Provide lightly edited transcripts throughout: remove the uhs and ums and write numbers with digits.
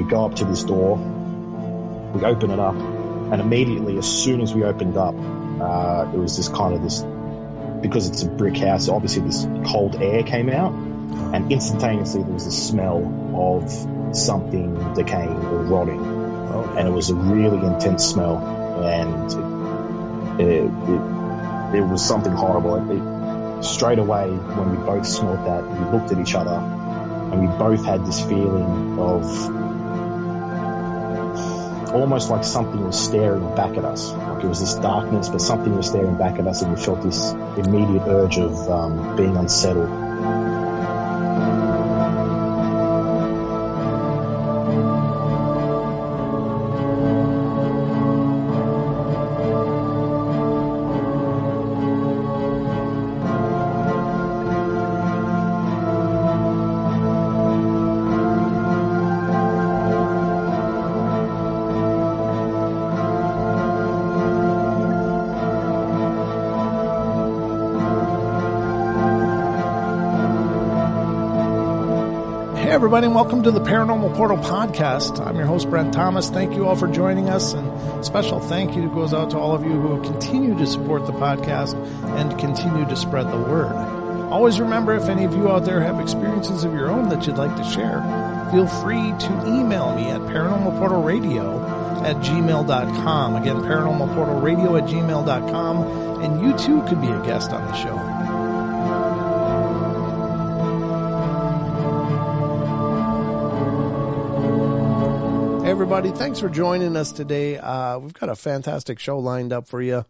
go up to this door, we open it up, and immediately, as soon as we opened up, it was this kind of this, because it's a brick house, obviously this cold air came out, and instantaneously there was the smell of something decaying or rotting. And it was a really intense smell, and it was something horrible. Straight away, when we both smelled that, we looked at each other, and we both had this feeling of almost like something was staring back at us. Like it was this darkness, but something was staring back at us, and we felt this immediate urge of being unsettled. Everybody, and welcome to the Paranormal Portal Podcast. I'm your host, Brent Thomas. Thank you all for joining us, and special thank you goes out to all of you who continue to support the podcast and continue to spread the word. Always remember, if any of you out there have experiences of your own that you'd like to share, feel free to email me at paranormalportalradio@gmail.com. Again, paranormalportalradio@gmail.com, and you too could be a guest on the show. Everybody, thanks for joining us today. We've got a fantastic show lined up for you.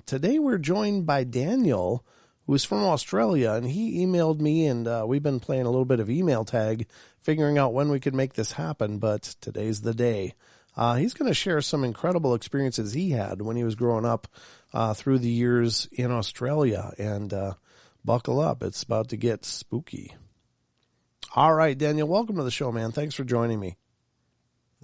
Today we're joined by Daniel, who's from Australia, and he emailed me, and we've been playing a little bit of email tag, figuring out when we could make this happen, but today's the day. He's going to share some incredible experiences he had when he was growing up through the years in Australia, and buckle up. It's about to get spooky. All right, Daniel, welcome to the show, man. Thanks for joining me.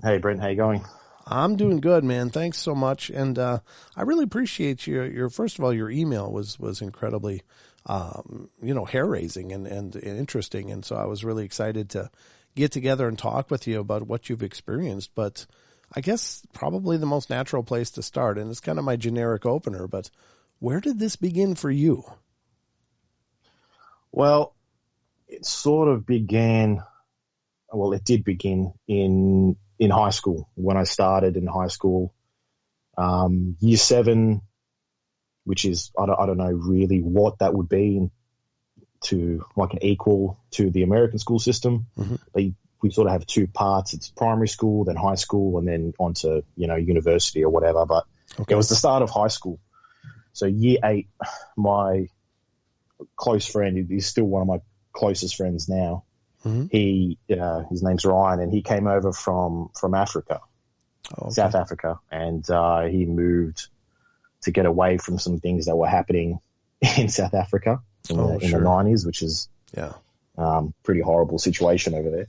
Hey, Brent, how you going? I'm doing good, man. Thanks so much. And I really appreciate your first of all, your email was incredibly, hair-raising and interesting. And so I was really excited to get together and talk with you about what you've experienced. But I guess probably the most natural place to start, and it's kind of my generic opener, but where did this begin for you? Well, it sort of began, it did begin in high school. When I started in high school, year 7, which is, I don't know really what that would be to like an equal to the American school system. Mm-hmm. We sort of have 2 parts. It's primary school, then high school, and then on to, university or whatever. But It was the start of high school. So year 8, my close friend, he's still one of my closest friends now. Mm-hmm. His name's Ryan, and he came over from Africa, South Africa, and he moved to get away from some things that were happening in South Africa in the 90s, which is pretty horrible situation over there.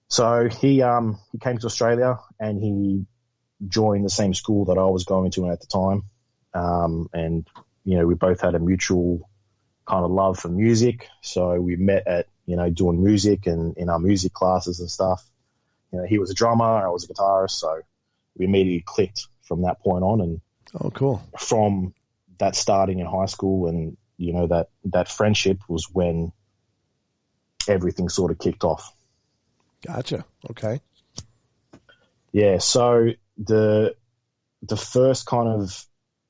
So he came to Australia, and he joined the same school that I was going to at the time, and we both had a mutual kind of love for music, so we met at doing music and in our music classes and stuff. He was a drummer, I was a guitarist, so we immediately clicked from that point on. And from that starting in high school and, that friendship was when everything sort of kicked off. Gotcha. Okay. Yeah. So the first kind of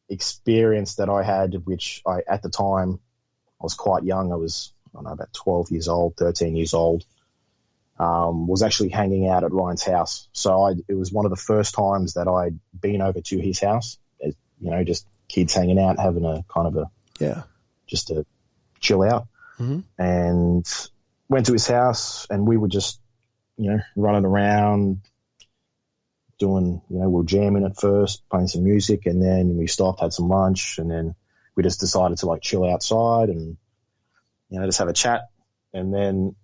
experience that I had, which at the time I was quite young, I was, about 12 years old, 13 years old, was actually hanging out at Ryan's house. So it was one of the first times that I'd been over to his house, just kids hanging out, having a kind of just to chill out. Mm-hmm. And went to his house, and we were just, running around doing, we were jamming at first, playing some music, and then we stopped, had some lunch, and then we just decided to chill outside and, just have a chat. And then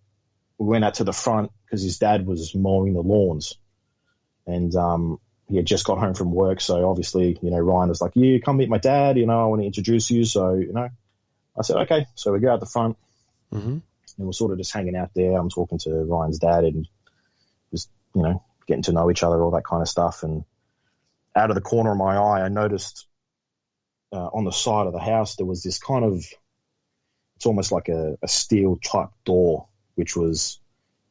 we went out to the front because his dad was mowing the lawns, and he had just got home from work. So obviously, Ryan was like, "Yeah, come meet my dad. I want to introduce you." So, I said, "Okay." So we go out the front, and we're sort of just hanging out there. I'm talking to Ryan's dad, and just getting to know each other, all that kind of stuff. And out of the corner of my eye, I noticed on the side of the house, there was this kind of, it's almost like a steel type door, which was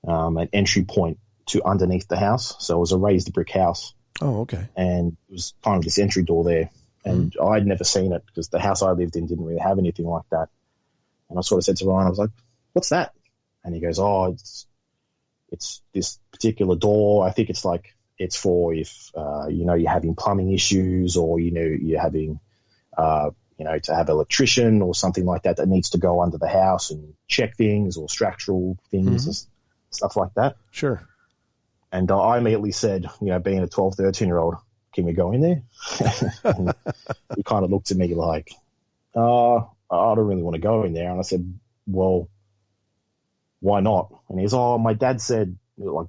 an entry point to underneath the house. So it was a raised brick house. Oh, okay. And it was kind of this entry door there. And I'd never seen it because the house I lived in didn't really have anything like that. And I sort of said to Ryan, I was like, what's that? And he goes, oh, it's this particular door. I think it's for if, you're having plumbing issues, or, you're having, to have an electrician or something like that needs to go under the house and check things, or structural things and stuff like that. Sure. And I immediately said, being a 12, 13-year-old, can we go in there? And he kind of looked at me like, I don't really want to go in there. And I said, well, why not? And he's, my dad said,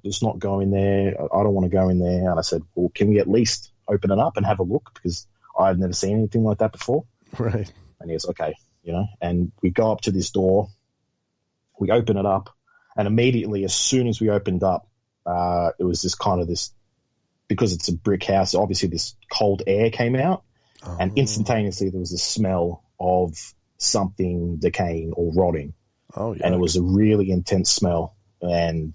just not go in there. I don't want to go in there. And I said, well, can we at least open it up and have a look? Because I've never seen anything like that before. Right. And he was okay, and we go up to this door, we open it up, and immediately as soon as we opened up, it was because it's a brick house, obviously this cold air came out, and instantaneously there was a smell of something decaying or rotting. Oh, yeah. And it was a really intense smell, and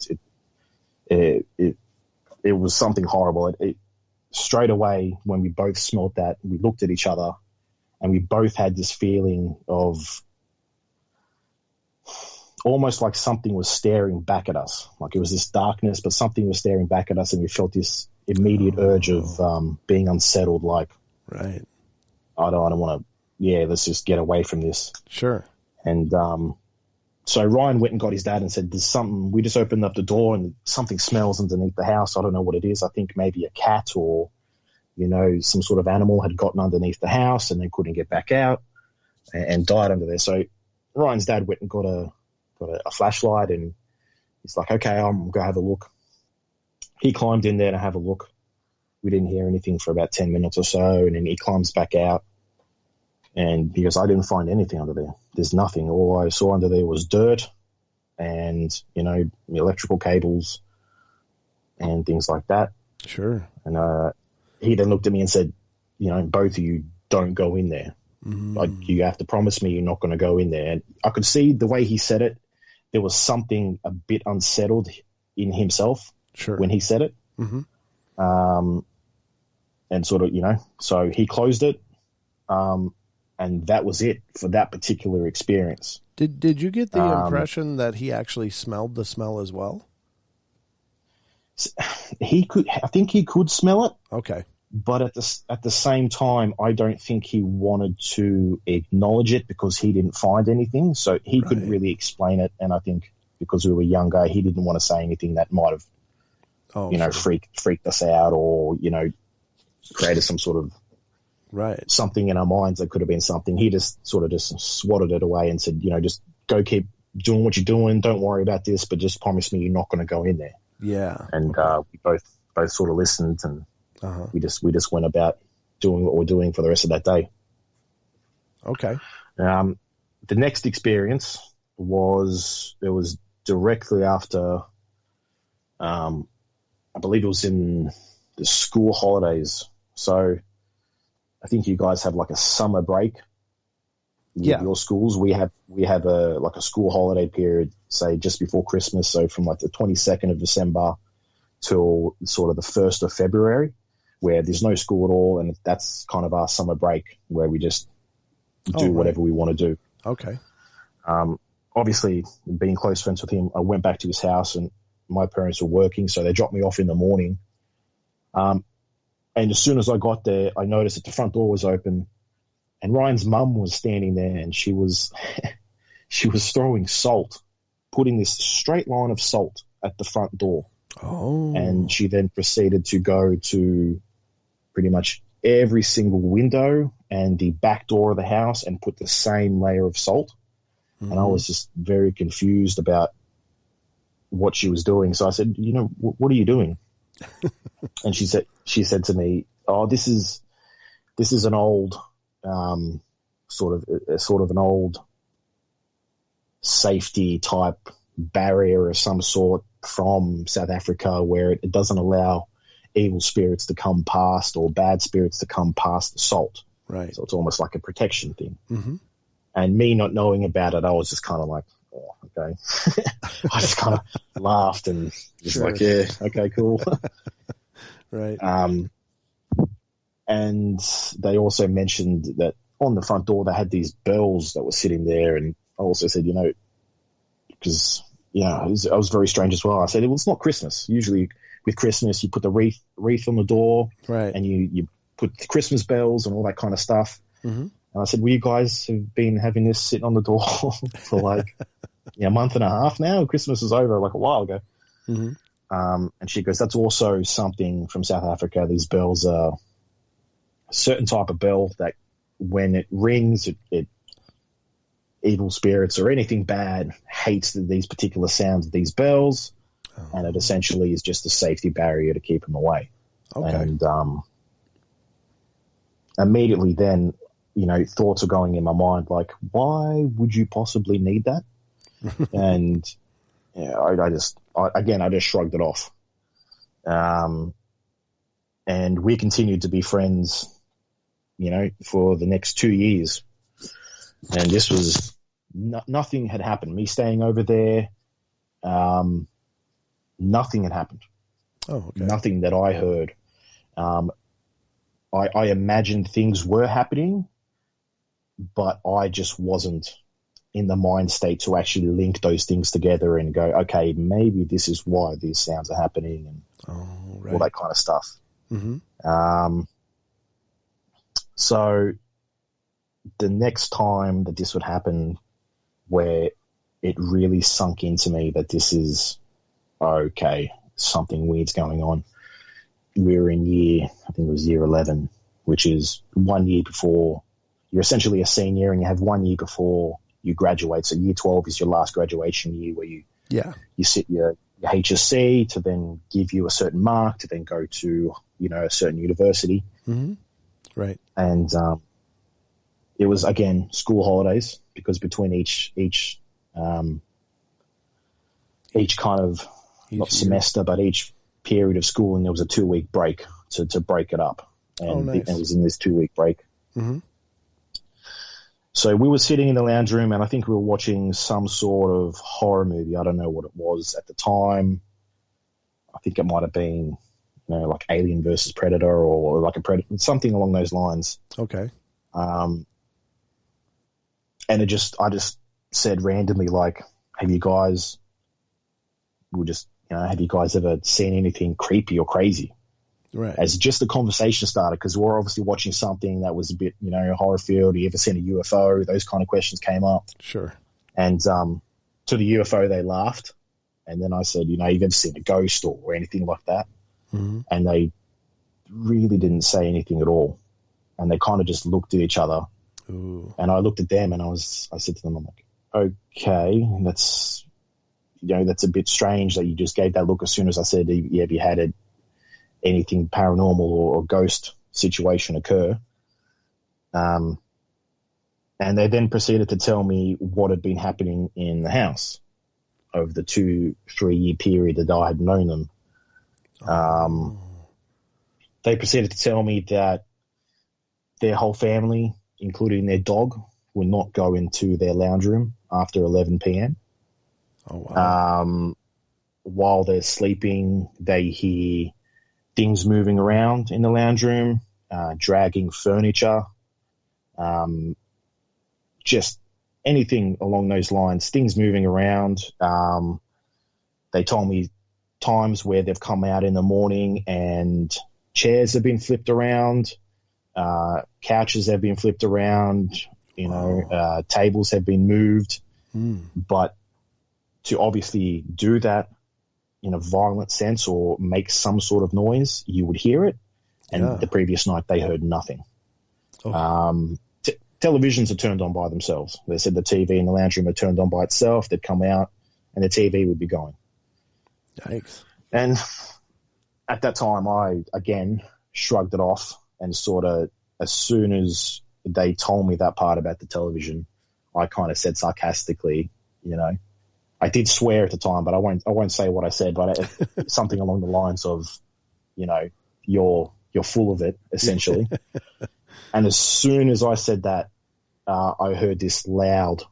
it was something horrible. It straight away, when we both smelled that, we looked at each other, and we both had this feeling of almost like something was staring back at us. Like it was this darkness, but something was staring back at us, and we felt this immediate urge of being unsettled. Like, right, I don't want to. Let's just get away from this. Sure. And so Ryan went and got his dad and said, "There's something." We just opened up the door, and something smells underneath the house. I don't know what it is. I think maybe a cat or some sort of animal had gotten underneath the house and then couldn't get back out and died under there. So Ryan's dad went and got a flashlight, and he's like, okay, I'm going to have a look. He climbed in there to have a look. We didn't hear anything for about 10 minutes or so, and then he climbs back out, and he goes, I didn't find anything under there. There's nothing. All I saw under there was dirt and, electrical cables and things like that. Sure. And he then looked at me and said, both of you don't go in there. Like, you have to promise me you're not going to go in there. And I could see the way he said it, there was something a bit unsettled in himself. Sure. When he said it. And sort of, so he closed it. And that was it for that particular experience. Did you get the impression that he actually smelled the smell as well? I think he could smell it. Okay. But at the same time, I don't think he wanted to acknowledge it because he didn't find anything. So he couldn't really explain it. And I think because we were younger, he didn't want to say anything that might have, freaked us out, or, created some sort of something in our minds that could have been something. He just sort of just swatted it away and said, just go keep doing what you're doing. Don't worry about this, but just promise me you're not going to go in there. Yeah. And we both sort of listened, and we just went about doing what we're doing for the rest of that day. Okay. The next experience was directly after, I believe it was in the school holidays. So I think you guys have like a summer break with your schools. We have a school holiday period, say just before Christmas. So from like the 22nd of December till sort of the 1st of February, where there's no school at all. And that's kind of our summer break where we just do whatever we want to do. Okay. Obviously being close friends with him, I went back to his house, and my parents were working, so they dropped me off in the morning. And as soon as I got there, I noticed that the front door was open, and Ryan's mum was standing there, and she was throwing salt, putting this straight line of salt at the front door. Oh. And she then proceeded to go to pretty much every single window and the back door of the house and put the same layer of salt. Mm-hmm. And I was just very confused about what she was doing. So I said, what are you doing? And she said to me, "Oh, this is an old, sort of an old safety type barrier of some sort from South Africa where it doesn't allow evil spirits to come past or bad spirits to come past the salt. Right. So it's almost like a protection thing. Mm-hmm. And me not knowing about it, I was just kind of like, oh, okay. I just kind of laughed and just like, yeah, okay, cool. Right. And they also mentioned that on the front door, they had these bells that were sitting there. And I also said, because, it was very strange as well. I said, well, it's not Christmas. Usually with Christmas, you put the wreath on the door, right, and you put the Christmas bells and all that kind of stuff. Mm-hmm. And I said, well, you guys have been having this sitting on the door for like a month and a half now. Christmas is over like a while ago. Mm-hmm. And she goes, that's also something from South Africa. These bells are a certain type of bell that when it rings, it evil spirits or anything bad hates these particular sounds of these bells. Oh. And it essentially is just a safety barrier to keep them away. Okay. And immediately then, thoughts are going in my mind like, why would you possibly need that? And I just shrugged it off. And we continued to be friends, for the next 2 years. And this was nothing had happened. Me staying over there, nothing had happened. Oh, okay. Nothing that I heard. I imagined things were happening, but I just wasn't in the mind state to actually link those things together and go, okay, maybe this is why these sounds are happening and all that kind of stuff. Mm-hmm. So the next time that this would happen, where it really sunk into me that this is okay, something weird's going on. We were in I think it was year 11, which is 1 year before. You're essentially a senior and you have 1 year before you graduate. So year 12 is your last graduation year where you sit your HSC to then give you a certain mark to then go to, a certain university. Mm-hmm. Right. And it was, again, school holidays because between each kind of, not semester, but each period of school, and there was a 2-week break to break it up. And nice. It was in this 2-week break. Mm-hmm. So we were sitting in the lounge room, and I think we were watching some sort of horror movie. I don't know what it was at the time. I think it might have been, like Alien versus Predator or like a Predator, something along those lines. Okay. And I just said randomly, like, have you guys ever seen anything creepy or crazy? Right. As just the conversation started, because we're obviously watching something that was a bit, horror filled. You ever seen a UFO? Those kind of questions came up. Sure. And to the UFO, they laughed. And then I said, you've ever seen a ghost or anything like that? Mm-hmm. And they really didn't say anything at all. And they kind of just looked at each other. Ooh. And I looked at them and I said to them, I'm like, okay, that's a bit strange that you just gave that look as soon as I said, have you had anything paranormal or ghost situation occur? And they then proceeded to tell me what had been happening in the house over the 2-3 year period that I had known them. They proceeded to tell me that their whole family, including their dog, would not go into their lounge room after 11 p.m. Oh, wow. While they're sleeping, they hear things moving around in the lounge room, dragging furniture, just anything along those lines, things moving around. They told me times where they've come out in the morning and chairs have been flipped around, couches have been flipped around, tables have been moved. But to obviously do that in a violent sense or make some sort of noise, you would hear it. And the previous night they heard nothing. Oh. Televisions are turned on by themselves. They said the TV in the lounge room are turned on by itself. They'd come out and the TV would be going. Yikes. And at that time, I, again, shrugged it off and sort of, as soon as they told me that part about the television, I kind of said sarcastically, I did swear at the time, but I won't say what I said, but something along the lines of, you're full of it, essentially. And as soon as I said that, I heard this loud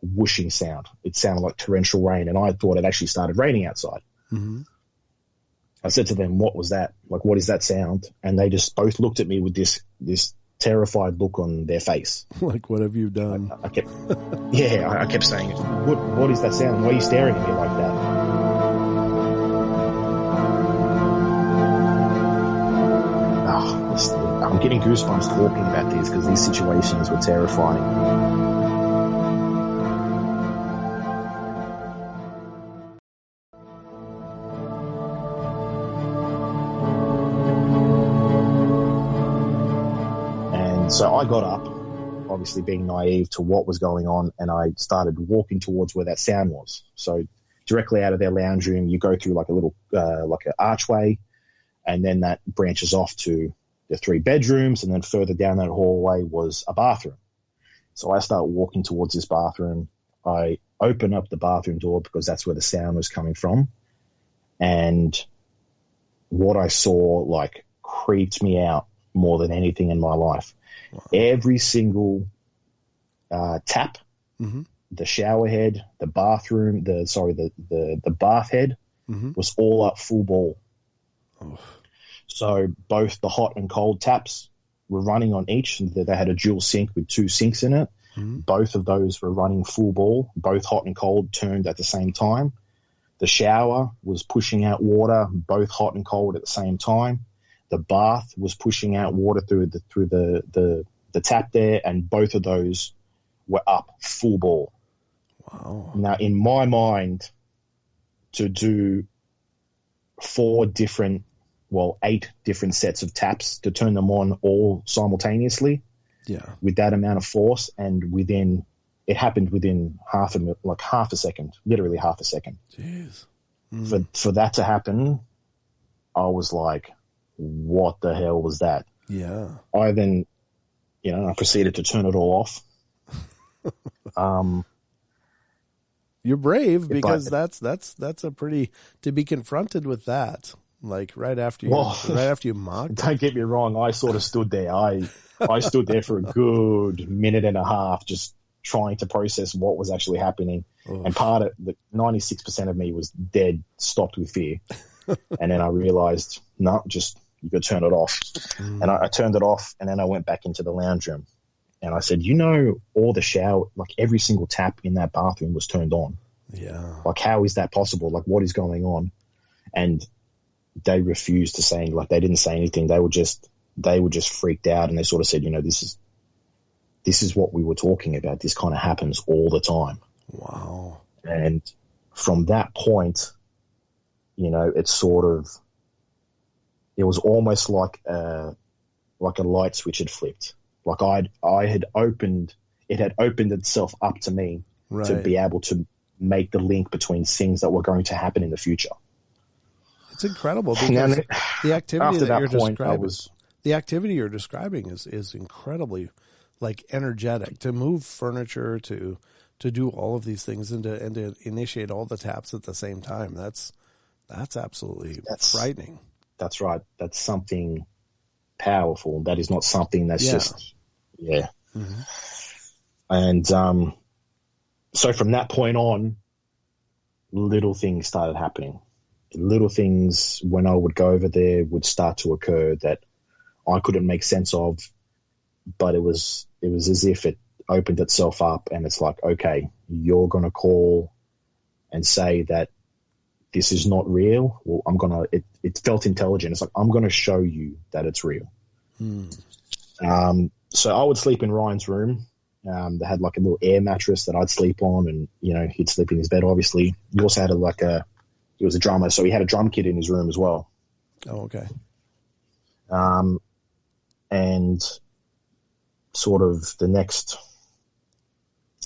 whooshing sound. It sounded like torrential rain, and I thought it actually started raining outside. Mm-hmm. I said to them, "What was that? Like, what is that sound?" And they just both looked at me with this terrified look on their face. Like, what have you done? I kept saying, "What is that sound? Why are you staring at me like that?" I'm getting goosebumps talking about these because these situations were terrifying. So I got up, obviously being naive to what was going on, and I started walking towards where that sound was. So directly out of their lounge room, you go through like a little, like an archway, and then that branches off to the 3 bedrooms, and then further down that hallway was a bathroom. So I start walking towards this bathroom. I open up the bathroom door because that's where the sound was coming from. And what I saw, like, creeped me out more than anything in my life. Wow. Every single tap, mm-hmm. the shower head, the bathroom, the bath head mm-hmm. was all up full ball. Oh. So both the hot and cold taps were running on each. They had a dual sink with 2 sinks in it. Mm-hmm. Both of those were running full ball. Both hot and cold turned at the same time. The shower was pushing out water, both hot and cold at the same time. The bath was pushing out water through the tap there, and both of those were up full ball. Wow. Now, in my mind, to do 8 different sets of taps to turn them on all simultaneously, with that amount of force, and it happened within half a second, literally half a second. Jeez. For that to happen, I was like, what the hell was that? Yeah. I then, I proceeded to turn it all off. You're brave, because that's a pretty, to be confronted with that, like right after you mocked. Don't get me wrong. I sort of stood there. I stood there for a good minute and a half, just trying to process what was actually happening. Oof. And part of the 96% of me was dead, stopped with fear. And then I realized, no, you got to turn it off. And I turned it off, and then I went back into the lounge room, and I said, all the shower, like every single tap in that bathroom was turned on. Yeah. Like, how is that possible? Like, what is going on? And they refused to say, like, they didn't say anything. They were just freaked out, and they sort of said, this is what we were talking about. This kind of happens all the time. Wow. And from that point, it was almost like a light switch had flipped. Like it had opened itself up to me to be able to make the link between things that were going to happen in the future. It's incredible, because the activity the activity you're describing is incredibly, like, energetic. To move furniture, to do all of these things, and to initiate all the taps at the same time. That's absolutely frightening. That's right. That's something powerful. That is not something that's just, Mm-hmm. And so from that point on, little things started happening. Little things, when I would go over there, would start to occur that I couldn't make sense of, but it was as if it opened itself up, and it's like, okay, you're going to call and say that this is not real. Well, it felt intelligent. It's like, I'm going to show you that it's real. So I would sleep in Ryan's room. They had like a little air mattress that I'd sleep on, and, he'd sleep in his bed, obviously. He also had he was a drummer, so he had a drum kit in his room as well. Oh, okay. And sort of the next,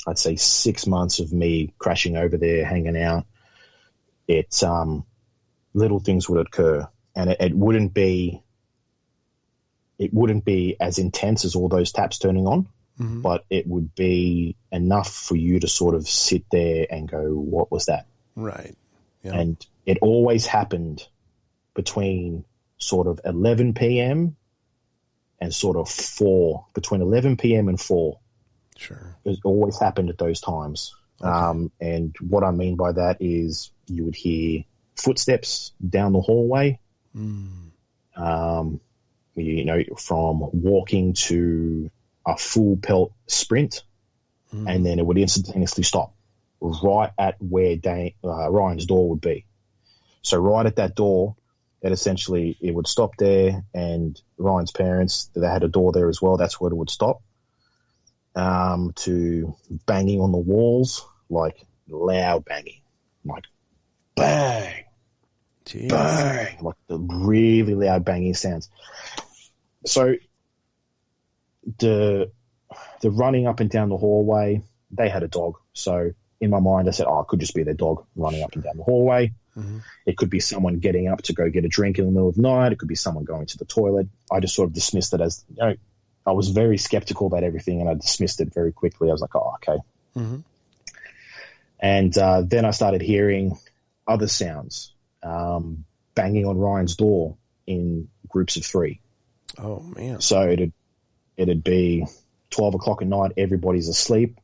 I'd say, 6 months of me crashing over there, hanging out, little things would occur, and it wouldn't be as intense as all those taps turning on, but it would be enough for you to sort of sit there and go, what was that? Right. Yeah. And it always happened between sort of 11 p.m. and sort of 4, between 11 p.m. and 4. Sure. It always happened at those times. Okay. And what I mean by that is you would hear footsteps down the hallway, you know, from walking to a full pelt sprint, and then it would instantaneously stop right at where Ryan's door would be. So right at that door, that essentially it would stop there, and Ryan's parents, they had a door there as well. That's where it would stop. To banging on the walls, like loud banging, like bang, Jeez. bang, like the really loud banging sounds. So the running up and down the hallway, they had a dog. So in my mind, I said, oh, it could just be their dog running up and down the hallway. It could be someone getting up to go get a drink in the middle of the night. It could be someone going to the toilet. I just sort of dismissed it as, you know, I was very skeptical about everything, and I dismissed it very quickly. I was like, oh, okay. And then I started hearing other sounds, banging on Ryan's door in groups of 3. Oh, man. So it'd be 12 o'clock at night, everybody's asleep,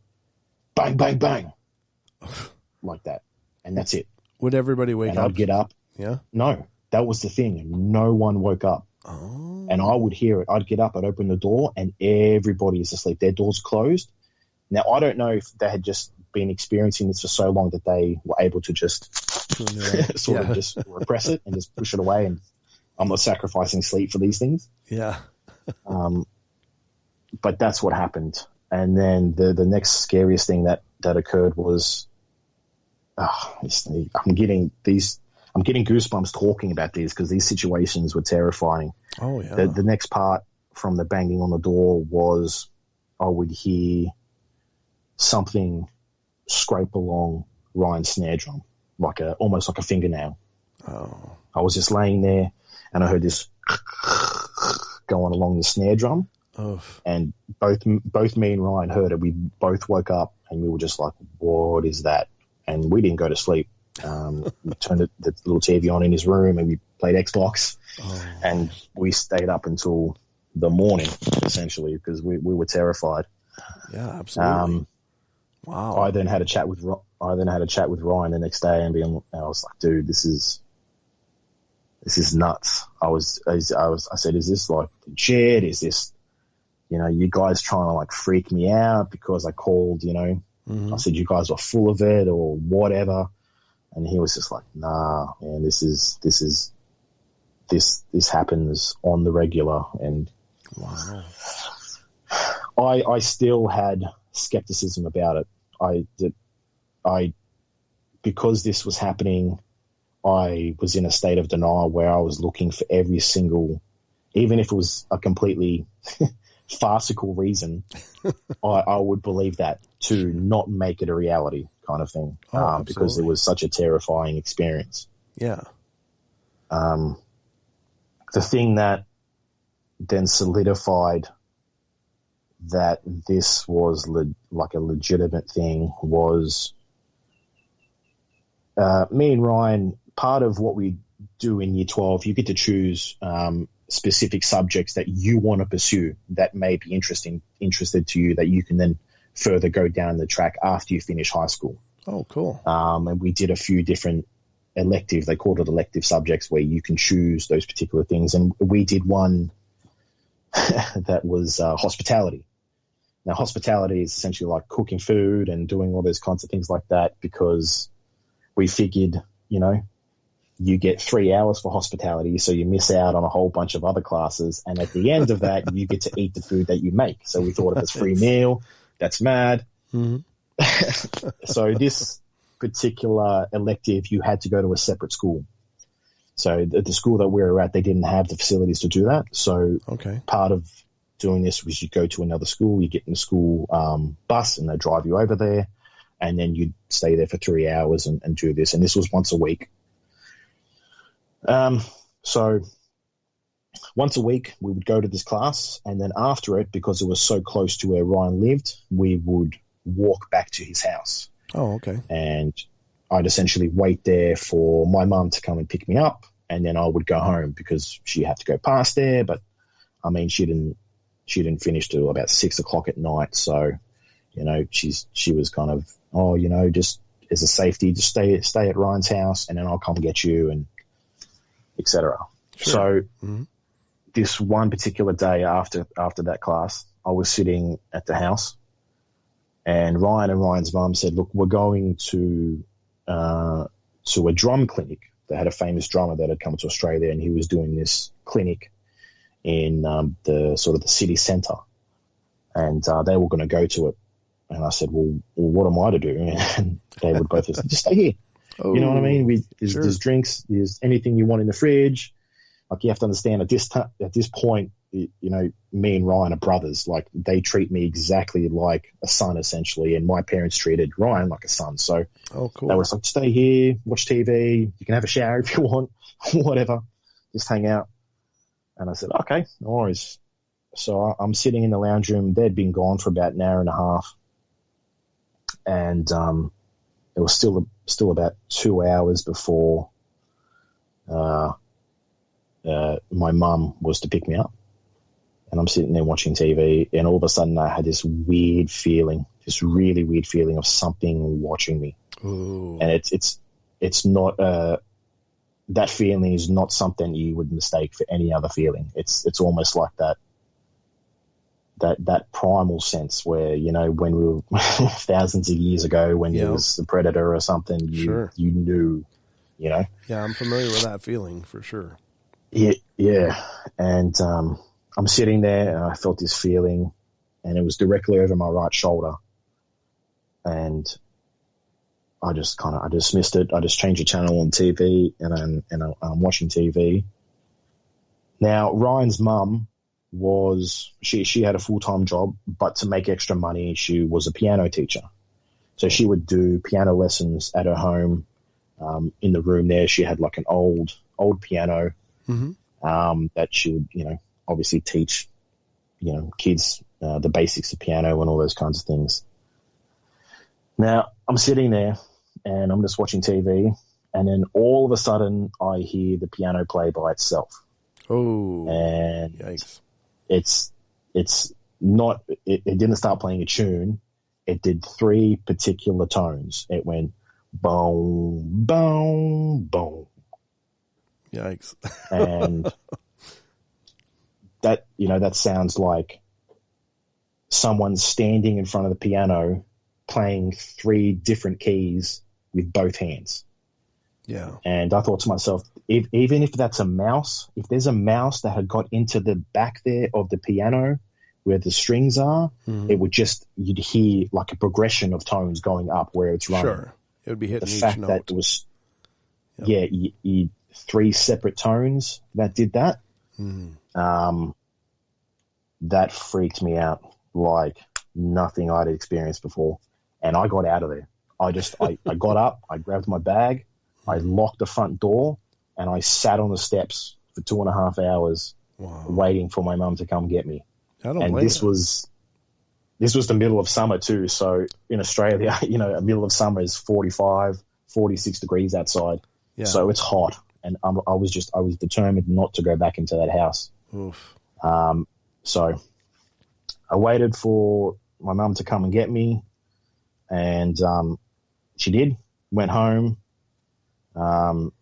bang, bang, bang, like that. And that's it. Would everybody wake and up? I'd get up. Yeah? No, that was the thing. No one woke up. Oh. And I would hear it. I'd get up, I'd open the door, and everybody is asleep. Their door's closed. Now, I don't know if they had just been experiencing this for so long that they were able to just sort of just repress it and just push it away. And I'm not sacrificing sleep for these things. Yeah. But that's what happened. And then the next scariest thing that occurred was, I'm getting goosebumps talking about these because these situations were terrifying. Oh, yeah. The next part from the banging on the door was I would hear something scrape along Ryan's snare drum, almost like a fingernail. Oh. I was just laying there and I heard this going along the snare drum. Oof. And both me and Ryan heard it. We both woke up and we were just like, what is that? And we didn't go to sleep. We turned the little TV on in his room and we played Xbox. And we stayed up until the morning, essentially, because we were terrified. Yeah, absolutely. Wow. I then had a chat with Ryan the next day, and I was like, dude, this is nuts. I said, is this like legit? Is this, you know, you guys trying to like freak me out because I called, you know? I said, you guys are full of it or whatever. And he was just like, nah, man, this happens on the regular. And wow. I still had skepticism about it. Because this was happening, I was in a state of denial where I was looking for every single, even if it was a completely farcical reason, I would believe that to not make it a reality kind of thing, because it was such a terrifying experience. Yeah. The thing that then solidified that this was like a legitimate thing was me and Ryan. Part of what we do in year 12, you get to choose specific subjects that you want to pursue that may be interested to you, that you can then further go down the track after you finish high school. Oh, cool. And we did a few different elective, they called it elective subjects, where you can choose those particular things. And we did one that was hospitality. Now, hospitality is essentially like cooking food and doing all those kinds of things like that, because we figured, you know, you get 3 hours for hospitality, so you miss out on a whole bunch of other classes. And at the end of that, you get to eat the food that you make. So we thought if it's free meal, that's mad. So this particular elective, you had to go to a separate school. So the school that we were at, they didn't have the facilities to do that. So part of doing this was you go to another school, you get in the school bus and they drive you over there, and then you'd stay there for 3 hours and do this. And this was once a week. So once a week we would go to this class, and then after it, because it was so close to where Ryan lived, we would walk back to his house. Oh, okay. And I'd essentially wait there for my mum to come and pick me up, and then I would go home because she had to go past there. But I mean, she didn't finish till about 6 o'clock at night. So, you know, she was kind of, oh, you know, just as a safety, just stay at Ryan's house, and then I'll come get you, and etc. Sure. So this one particular day after that class, I was sitting at the house, and Ryan's mum said, look, we're going to a drum clinic. They had a famous drummer that had come to Australia, and he was doing this clinic in the sort of the city centre, and they were going to go to it. And I said, well, what am I to do? And they would both say, just stay here. Oh, you know what I mean? There's drinks, there's anything you want in the fridge. Like, you have to understand at this point, you know, me and Ryan are brothers. Like, they treat me exactly like a son, essentially, and my parents treated Ryan like a son. So they were like, stay here, watch TV, you can have a shower if you want, whatever, just hang out. And I said, okay, no worries. So I'm sitting in the lounge room. They'd been gone for about an hour and a half, and it was still about 2 hours before my mum was to pick me up. And I'm sitting there watching TV, and all of a sudden I had this weird feeling, this really weird feeling of something watching me. Ooh. And it's not that feeling is not something you would mistake for any other feeling. It's almost like that primal sense where, you know, when we were thousands of years ago, when there was a predator or something, you knew, you know. Yeah, I'm familiar with that feeling for sure. Yeah. And I'm sitting there, and I felt this feeling, and it was directly over my right shoulder. And I just dismissed it. I just changed the channel on TV, and I'm watching TV. Now, Ryan's mum she had a full-time job, but to make extra money, she was a piano teacher. So she would do piano lessons at her home. In the room there, she had like an old piano that she would, you know, obviously teach, you know, kids the basics of piano and all those kinds of things. Now, I'm sitting there, and I'm just watching TV, and then all of a sudden I hear the piano play by itself. Oh, and yikes. It didn't start playing a tune. It did 3 particular tones. It went boom, boom, boom. Yikes. And that, you know, that sounds like someone standing in front of the piano playing 3 different keys with both hands. Yeah. And I thought to myself, even if that's a mouse, if there's a mouse that had got into the back there of the piano where the strings are, it would you'd hear like a progression of tones going up where it's running. Sure. It would be hitting each note. The fact that it was, you 3 separate tones that did that, that freaked me out like nothing I'd experienced before. And I got out of there. I got up, I grabbed my bag, I locked the front door, and I sat on the steps for 2.5 hours waiting for my mum to come get me. This was the middle of summer too. So in Australia, you know, the middle of summer is 45, 46 degrees outside. Yeah. So it's hot. And I was determined not to go back into that house. Oof. So I waited for my mum to come and get me, and she did. Went home, and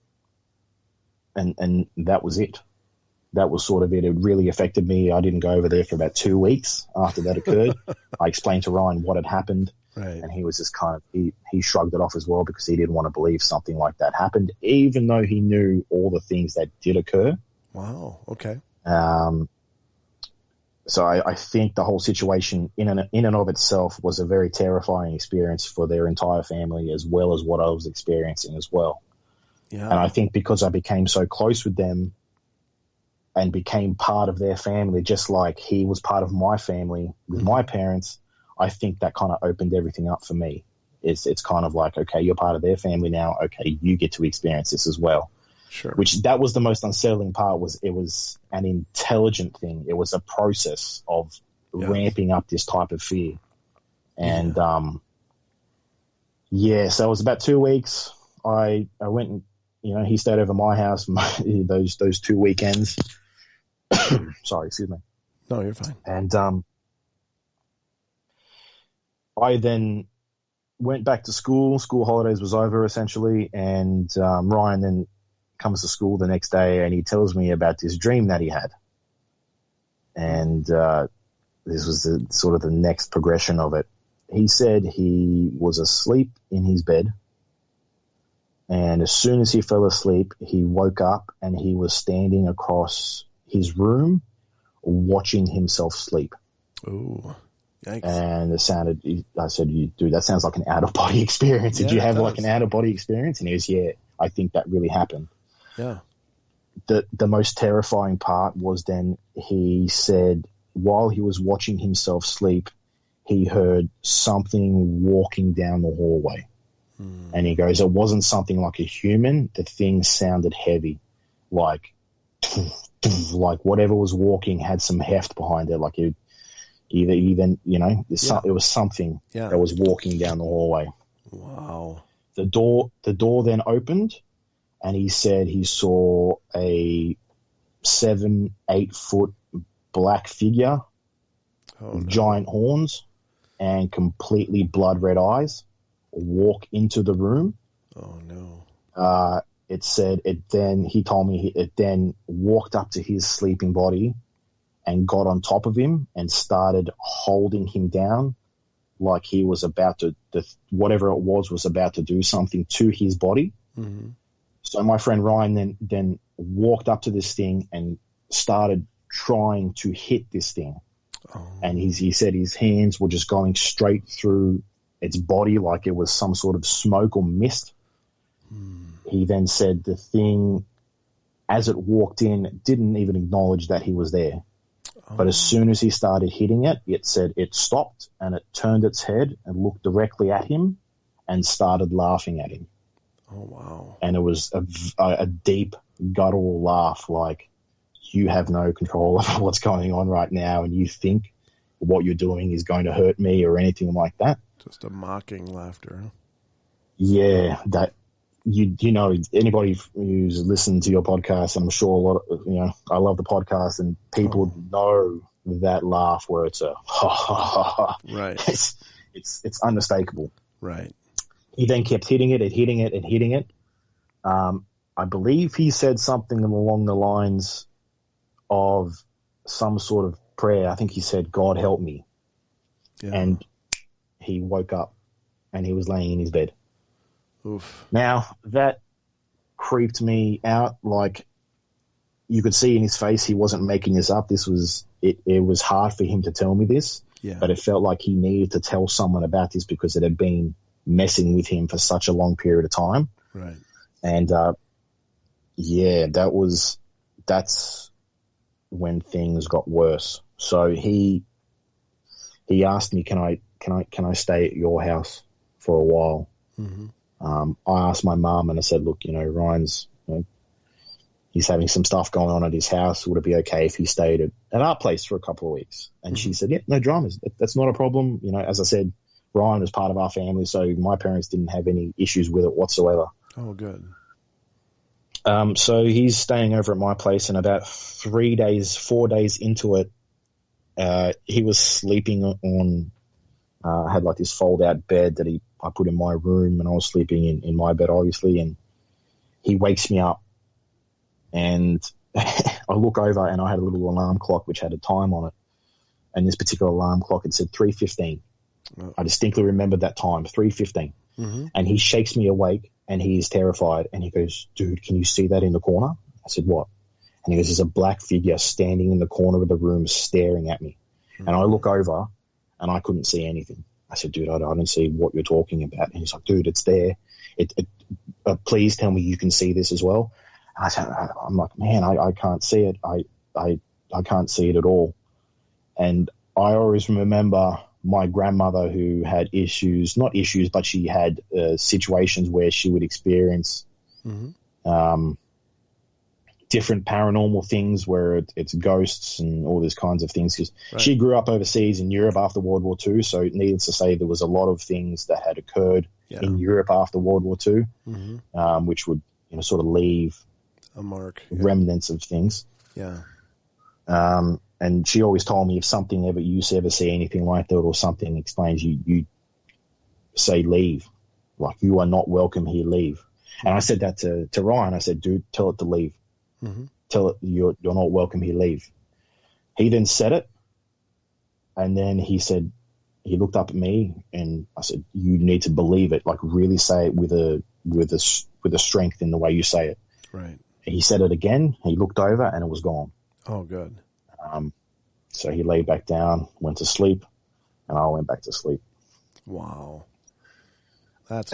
that was it. That was sort of it. It really affected me. I didn't go over there for about 2 weeks after that occurred. I explained to Ryan what had happened, and he was just kind of he shrugged it off as well, because he didn't want to believe something like that happened, even though he knew all the things that did occur. Wow. Okay. So I think the whole situation in and of itself was a very terrifying experience for their entire family, as well as what I was experiencing as well. Yeah. And I think because I became so close with them and became part of their family, just like he was part of my family with my parents, I think that kind of opened everything up for me. It's kind of like, okay, you're part of their family now. Okay, you get to experience this as well. Sure. Which that was the most unsettling part. Was it was an intelligent thing. It was a process of ramping up this type of fear. And so it was about 2 weeks. I went and, he stayed over my house those 2 weekends. Sorry, excuse me. No, you're fine. And I then went back to school. School holidays was over essentially, and Ryan then comes to school the next day, and he tells me about this dream that he had. And this was the next progression of it. He said he was asleep in his bed, and as soon as he fell asleep, he woke up and he was standing across his room watching himself sleep. Ooh, yikes. And I said, dude, that sounds like an out-of-body experience. Did you have like an out-of-body experience? And he goes, yeah, I think that really happened. Yeah. The most terrifying part was then he said while he was watching himself sleep, he heard something walking down the hallway. And he goes, it wasn't something like a human. The thing sounded heavy, like whatever was walking had some heft behind it. Like it was something that was walking down the hallway. Wow. The door then opened, and he said he saw a 7-8 foot black figure with giant horns and completely blood red eyes walk into the room. Oh no. He told me it then walked up to his sleeping body and got on top of him and started holding him down like he was about to, whatever it was about to do something to his body. Mm-hmm. So my friend Ryan then walked up to this thing and started trying to hit this thing. Oh. And he said his hands were just going straight through its body like it was some sort of smoke or mist. He then said the thing, as it walked in, didn't even acknowledge that he was there. But as soon as he started hitting it, it said it stopped and it turned its head and looked directly at him and started laughing at him. Oh, wow. And it was a deep, guttural laugh like, you have no control over what's going on right now, and you think what you're doing is going to hurt me or anything like that. Just a mocking laughter. Huh? Yeah, that anybody who's listened to your podcast, and I'm sure a lot of, I love the podcast, and people know that laugh where it's a ha ha ha ha. Right. It's unmistakable. Right. He then kept hitting it and hitting it and hitting it. I believe he said something along the lines of some sort of prayer. I think he said, God help me. Yeah. And he woke up and he was laying in his bed. Oof. Now, that creeped me out. Like, you could see in his face he wasn't making this up. It was hard for him to tell me this, but it felt like he needed to tell someone about this because it had been messing with him for such a long period of time. Right. And, that's when things got worse. So he asked me, can I stay at your house for a while? Mm-hmm. I asked my mom and I said, look, Ryan's, he's having some stuff going on at his house. Would it be okay if he stayed at our place for a couple of weeks? And she said, yeah, no dramas. That's not a problem. As I said, Ryan was part of our family, so my parents didn't have any issues with it whatsoever. Oh, good. So he's staying over at my place, and about 4 days into it, he was sleeping on, I had like this fold out bed that I put in my room, and I was sleeping in my bed, obviously, and he wakes me up, and I look over and I had a little alarm clock which had a time on it, and this particular alarm clock, it said 3:15. Oh. I distinctly remembered that time, 3:15. Mm-hmm. And he shakes me awake and he is terrified, and he goes, dude, can you see that in the corner? I said, what? And he goes, there's a black figure standing in the corner of the room staring at me. Mm-hmm. And I look over and I couldn't see anything. I said, dude, I don't see what you're talking about. And he's like, dude, it's there. Please tell me you can see this as well. And I'm like, man, I can't see it. I can't see it at all. And I always remember my grandmother, who had not issues, but she had situations where she would experience different paranormal things where it's ghosts and all these kinds of things. Because Right. she grew up overseas in Europe after World War II, so needless to say, there was a lot of things that had occurred in Europe after World War II, which would sort of leave a mark, remnants of things. Yeah. And she always told me if something ever you ever see anything like that or something explains you say leave, like you are not welcome here, leave. And I said that to Ryan. I said, dude, tell it to leave. Tell it you're not welcome here, leave. He then said it, and then he said, he looked up at me, and I said, you need to believe it, like really say it with a strength in the way you say it. Right. He said it again. He looked over, and it was gone. Oh, good. So he lay back down, went to sleep, and I went back to sleep. Wow. That's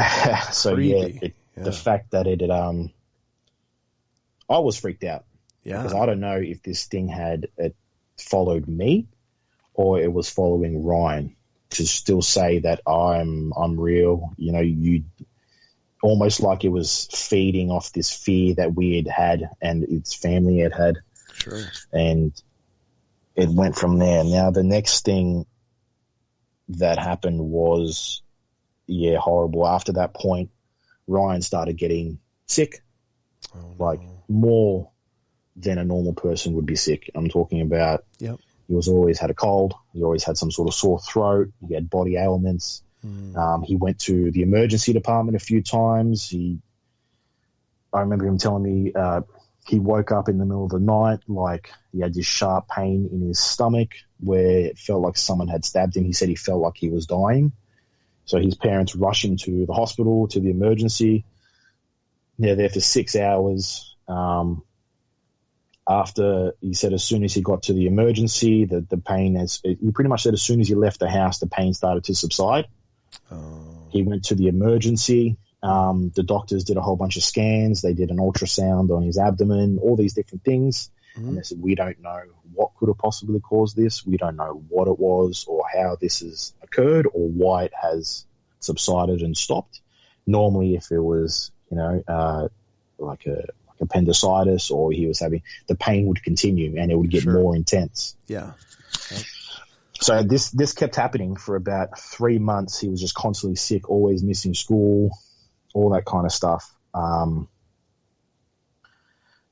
so creepy. The fact that it I was freaked out. Yeah. Because I don't know if this thing had followed me or it was following Ryan to still say that I'm real. You almost like it was feeding off this fear that we had and its family had. Sure. And it went from there. Now, the next thing that happened was, horrible. After that point, Ryan started getting sick, more than a normal person would be sick. I'm talking about, he was always had a cold. He always had some sort of sore throat. He had body ailments. He went to the emergency department a few times. I remember him telling me he woke up in the middle of the night, like he had this sharp pain in his stomach where it felt like someone had stabbed him. He said he felt like he was dying. So his parents rushed him to the hospital, to the emergency. They're there for 6 hours. After, he said as soon as he got to the emergency, the pain, he pretty much said as soon as he left the house, the pain started to subside. He went to the emergency. The doctors did a whole bunch of scans. They did an ultrasound on his abdomen, all these different things. And they said, we don't know what could have possibly caused this. We don't know what it was or how this has occurred or why it has subsided and stopped. Normally, if it was, like appendicitis or he was having, the pain would continue and it would get more intense. Yeah. So this kept happening for about 3 months. He was just constantly sick, always missing school, all that kind of stuff.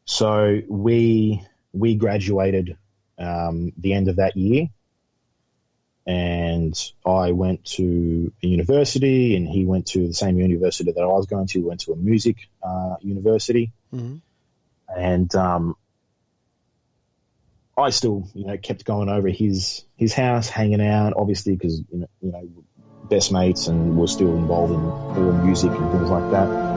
So we graduated the end of that year, and I went to a university, and he went to the same university that I was going to. Went to a music university, and I still, kept going over his house, hanging out, obviously because best mates, and was still involved in all music and things like that.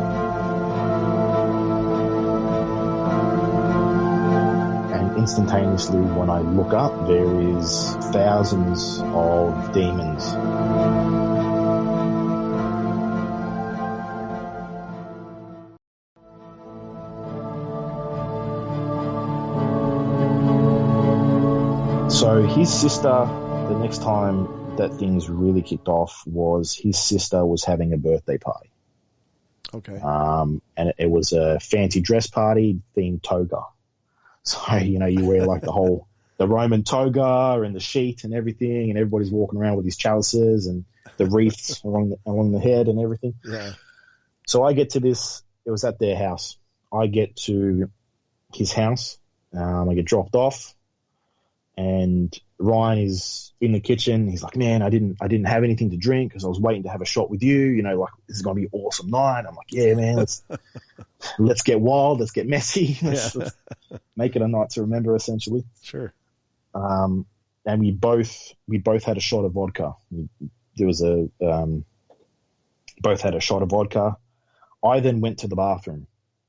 Instantaneously, when I look up, there is thousands of demons. So his sister, the next time that things really kicked off was his sister was having a birthday party. Okay. And it was a fancy dress party themed toga. So, you wear like the Roman toga and the sheet and everything, and everybody's walking around with these chalices and the wreaths along the head and everything. Yeah. So I get to this, it was at their house. I get to his house, I get dropped off, and Ryan is in the kitchen. He's like, man, I didn't have anything to drink because I was waiting to have a shot with you. Like, this is going to be an awesome night. I'm like, yeah, man, let's get wild. Let's get messy. Let's make it a night to remember, essentially. Sure. And we both had a shot of vodka. Both had a shot of vodka. I then went to the bathroom.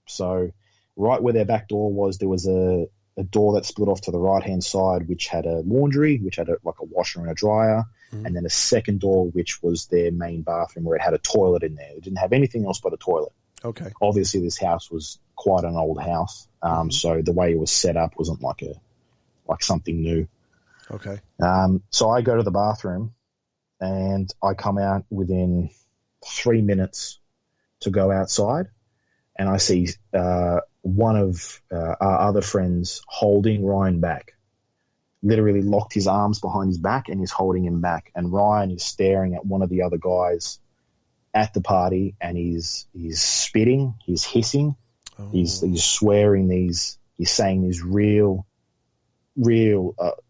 So right where their back door was, there was a door that split off to the right-hand side, which had a laundry, which had a washer and a dryer, and then a second door, which was their main bathroom, where it had a toilet in there. It didn't have anything else but a toilet. Okay. Obviously, this house was quite an old house, so the way it was set up wasn't like something new. Okay. So I go to the bathroom, and I come out within 3 minutes to go outside, and I see one of our other friends holding Ryan back, literally locked his arms behind his back and is holding him back. And Ryan is staring at one of the other guys at the party, and he's spitting, he's hissing, he's swearing he's saying these real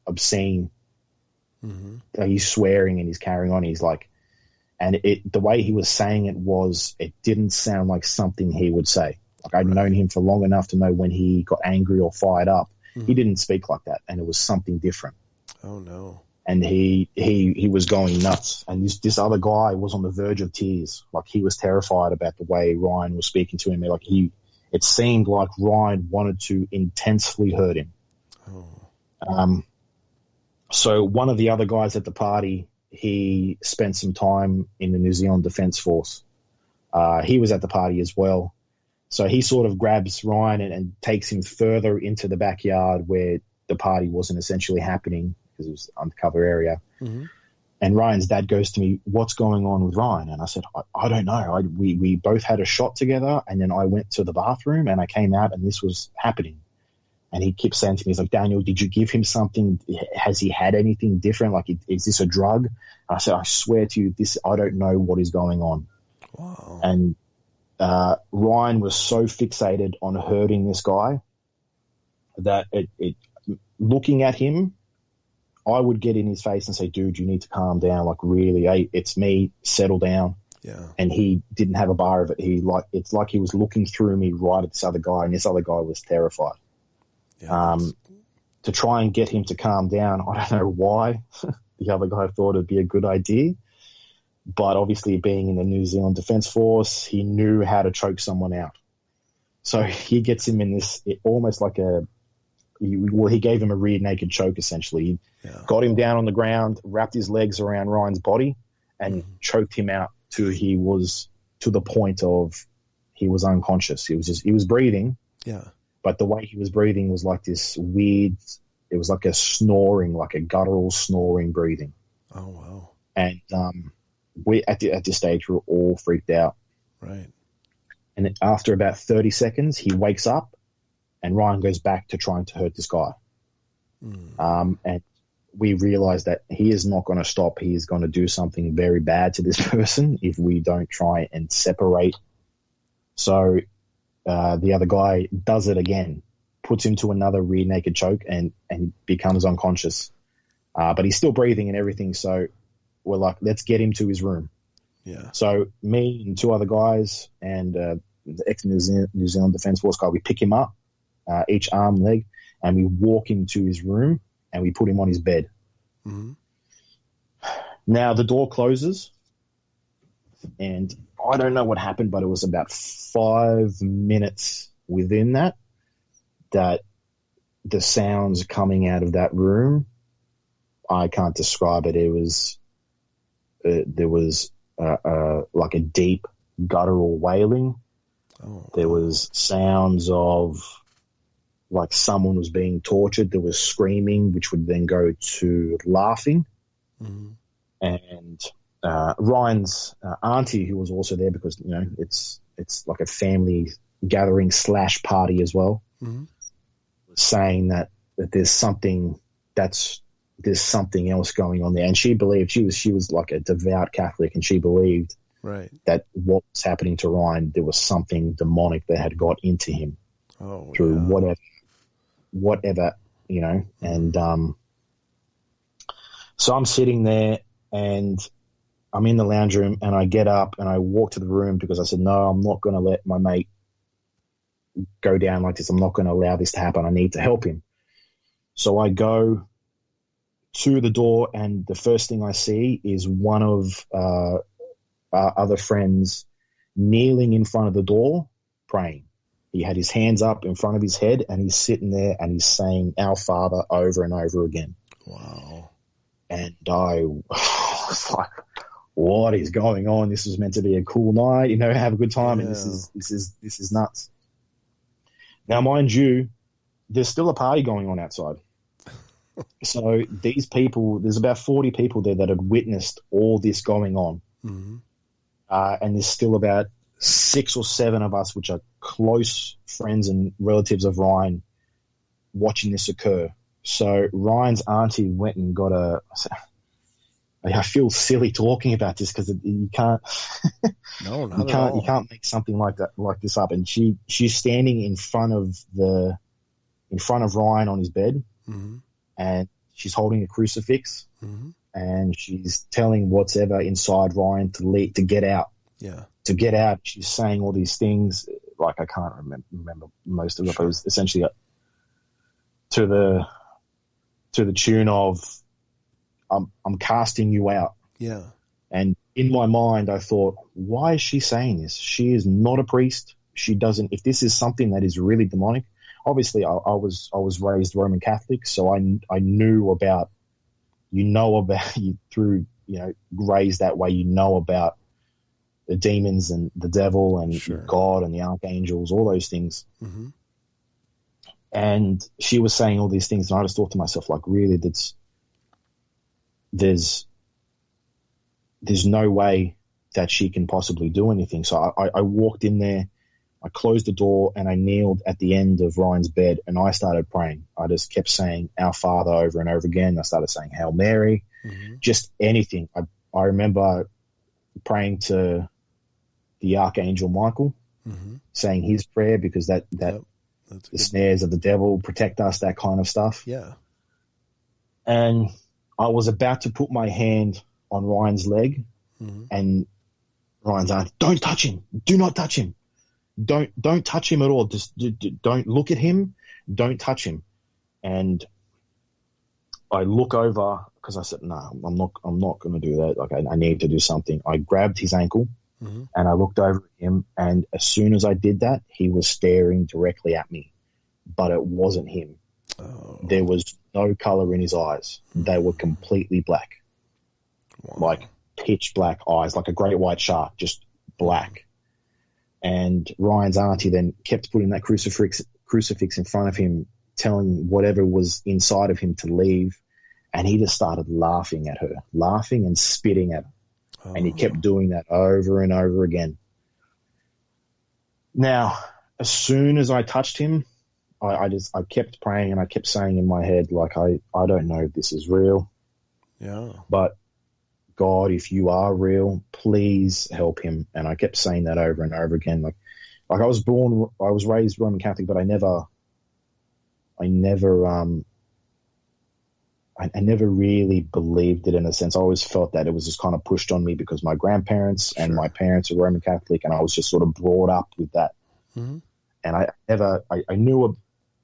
obscene. He's swearing and he's carrying on. He's like, and the way he was saying it didn't sound like something he would say. Like, I'd known him for long enough to know when he got angry or fired up, he didn't speak like that, and it was something different. Oh no. And he was going nuts. And this other guy was on the verge of tears. Like, he was terrified about the way Ryan was speaking to him. Like, it seemed like Ryan wanted to intensely hurt him. So one of the other guys at the party, he spent some time in the New Zealand Defence Force. He was at the party as well. So he sort of grabs Ryan and takes him further into the backyard where the party wasn't essentially happening, because it was an undercover area. And Ryan's dad goes to me, "What's going on with Ryan?" And I said, I don't know. We both had a shot together, and then I went to the bathroom and I came out and this was happening. And he keeps saying to me, he's like, "Daniel, did you give him something? Has he had anything different? Like, is this a drug?" And I said, "I swear to you, I don't know what is going on." Wow. And Ryan was so fixated on hurting this guy that looking at him, I would get in his face and say, "Dude, you need to calm down. Like, really, hey, it's me, settle down." Yeah. And he didn't have a bar of it. It's like he was looking through me right at this other guy, and this other guy was terrified. Yeah, to try and get him to calm down, I don't know why the other guy thought it'd be a good idea. But obviously, being in the New Zealand Defence Force, he knew how to choke someone out. So he gets him in this almost like he gave him a rear naked choke, essentially. He got him down on the ground, wrapped his legs around Ryan's body, and choked him out to the point of he was unconscious. He was breathing. Yeah. But the way he was breathing was like this weird, it was like a snoring, like a guttural snoring breathing. Oh, wow. And we at this stage, we were all freaked out. Right. And after about 30 seconds, he wakes up and Ryan goes back to trying to hurt this guy. And we realized that he is not going to stop. He is going to do something very bad to this person if we don't try and separate. So the other guy does it again, puts him to another rear naked choke and becomes unconscious. But he's still breathing and everything. So we're like, let's get him to his room. Yeah. So me and two other guys and the ex-New Zealand Defence Force guy, we pick him up, each arm, leg, and we walk him to his room and we put him on his bed. Now the door closes and I don't know what happened, but it was about 5 minutes within that the sounds coming out of that room, I can't describe it. It was, there was like a deep guttural wailing. There was sounds of like someone was being tortured. There was screaming, which would then go to laughing. And Ryan's auntie, who was also there because, you know, it's like a family gathering / party as well, was saying that there's something else going on there. And she believed, she was like a devout Catholic, and she believed that what was happening to Ryan, there was something demonic that had got into him through whatever, you know. And so I'm sitting there and I'm in the lounge room and I get up and I walk to the room because I said, no, I'm not going to let my mate go down like this. I'm not going to allow this to happen. I need to help him. So I go to the door and the first thing I see is one of our other friends kneeling in front of the door praying. He had his hands up in front of his head and he's sitting there and he's saying Our Father over and over again. Wow. And I was like, what is going on? This was meant to be a cool night, you know, have a good time. And this is nuts. Now, mind you, there's still a party going on outside. So these people, there's about 40 people there that had witnessed all this going on. And there's still about 6 or 7 of us, which are close friends and relatives of Ryan, watching this occur. So Ryan's auntie went and got I feel silly talking about this because you can't. No, not at all. You can't make something like this up. And she's standing in front of Ryan on his bed, mm-hmm. and she's holding a crucifix, mm-hmm. and she's telling whatever inside Ryan to get out. Yeah. To get out. She's saying all these things. Like, I can't remember most of it, but it was essentially to the tune of, I'm casting you out. Yeah. And in my mind, I thought, why is she saying this? She is not a priest. She doesn't. If this is something that is really demonic, obviously I was raised Roman Catholic, so I knew about, you through, raised that way, about the demons and the devil and God and the archangels, all those things. Mm-hmm. And she was saying all these things, and I just thought to myself, like, really, there's no way that she can possibly do anything. So I walked in there, I closed the door, and I kneeled at the end of Ryan's bed, and I started praying. I just kept saying Our Father over and over again. I started saying Hail Mary, mm-hmm. just anything. I remember praying to the Archangel Michael, mm-hmm. saying his prayer, because that the snares of the devil, protect us, that kind of stuff. Yeah. And I was about to put my hand on Ryan's leg, mm-hmm. and Ryan's aunt, don't touch him. Do not touch him. Don't touch him at all. Just don't look at him. Don't touch him. And I look over, because I said, no, I'm not going to do that. Like, I need to do something. I grabbed his ankle, mm-hmm. and I looked over at him, and as soon as I did that, he was staring directly at me, but it wasn't him. Oh. There was no color in his eyes. They were completely black. Wow. Like pitch black eyes, like a great white shark, just black. And Ryan's auntie then kept putting that crucifix in front of him, telling whatever was inside of him to leave. And he just started laughing at her, laughing and spitting at her. Oh. And he kept doing that over and over again. Now, as soon as I touched him, I kept praying, and I kept saying in my head, like, I don't know if this is real. Yeah. But God, if you are real, please help him. And I kept saying that over and over again. Like I was raised Roman Catholic, but I never really believed it, in a sense. I always felt that it was just kind of pushed on me because my grandparents and my parents are Roman Catholic, and I was just sort of brought up with that. Mm-hmm. And I knew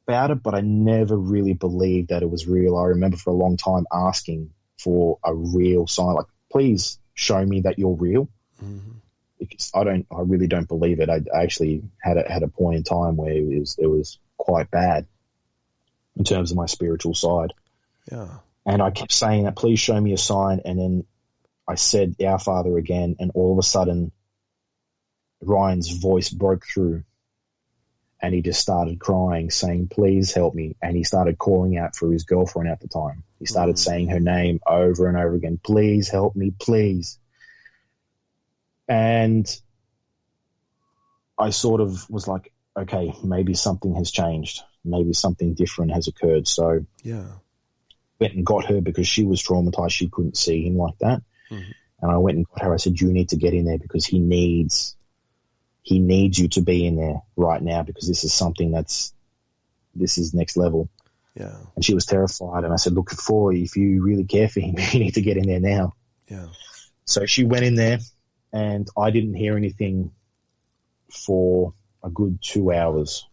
about it, but I never really believed that it was real. I remember for a long time asking for a real sign, like, please show me that you're real. Mm-hmm. Because I really don't believe it. I actually had a point in time where it was quite bad in terms of my spiritual side. Yeah. And I kept saying that, please show me a sign. And then I said Our Father again, and all of a sudden Ryan's voice broke through, and he just started crying, saying, please help me. And he started calling out for his girlfriend at the time. He started saying her name over and over again, please help me, please. And I sort of was like, okay, maybe something has changed. Maybe something different has occurred. So went and got her, because she was traumatized. She couldn't see him like that. Mm-hmm. And I went and got her. I said, you need to get in there, because he needs you to be in there right now, because this is something this is next level. Yeah. And she was terrified. And I said, look, if you really care for him, you need to get in there now. Yeah. So she went in there, and I didn't hear anything for a good 2 hours.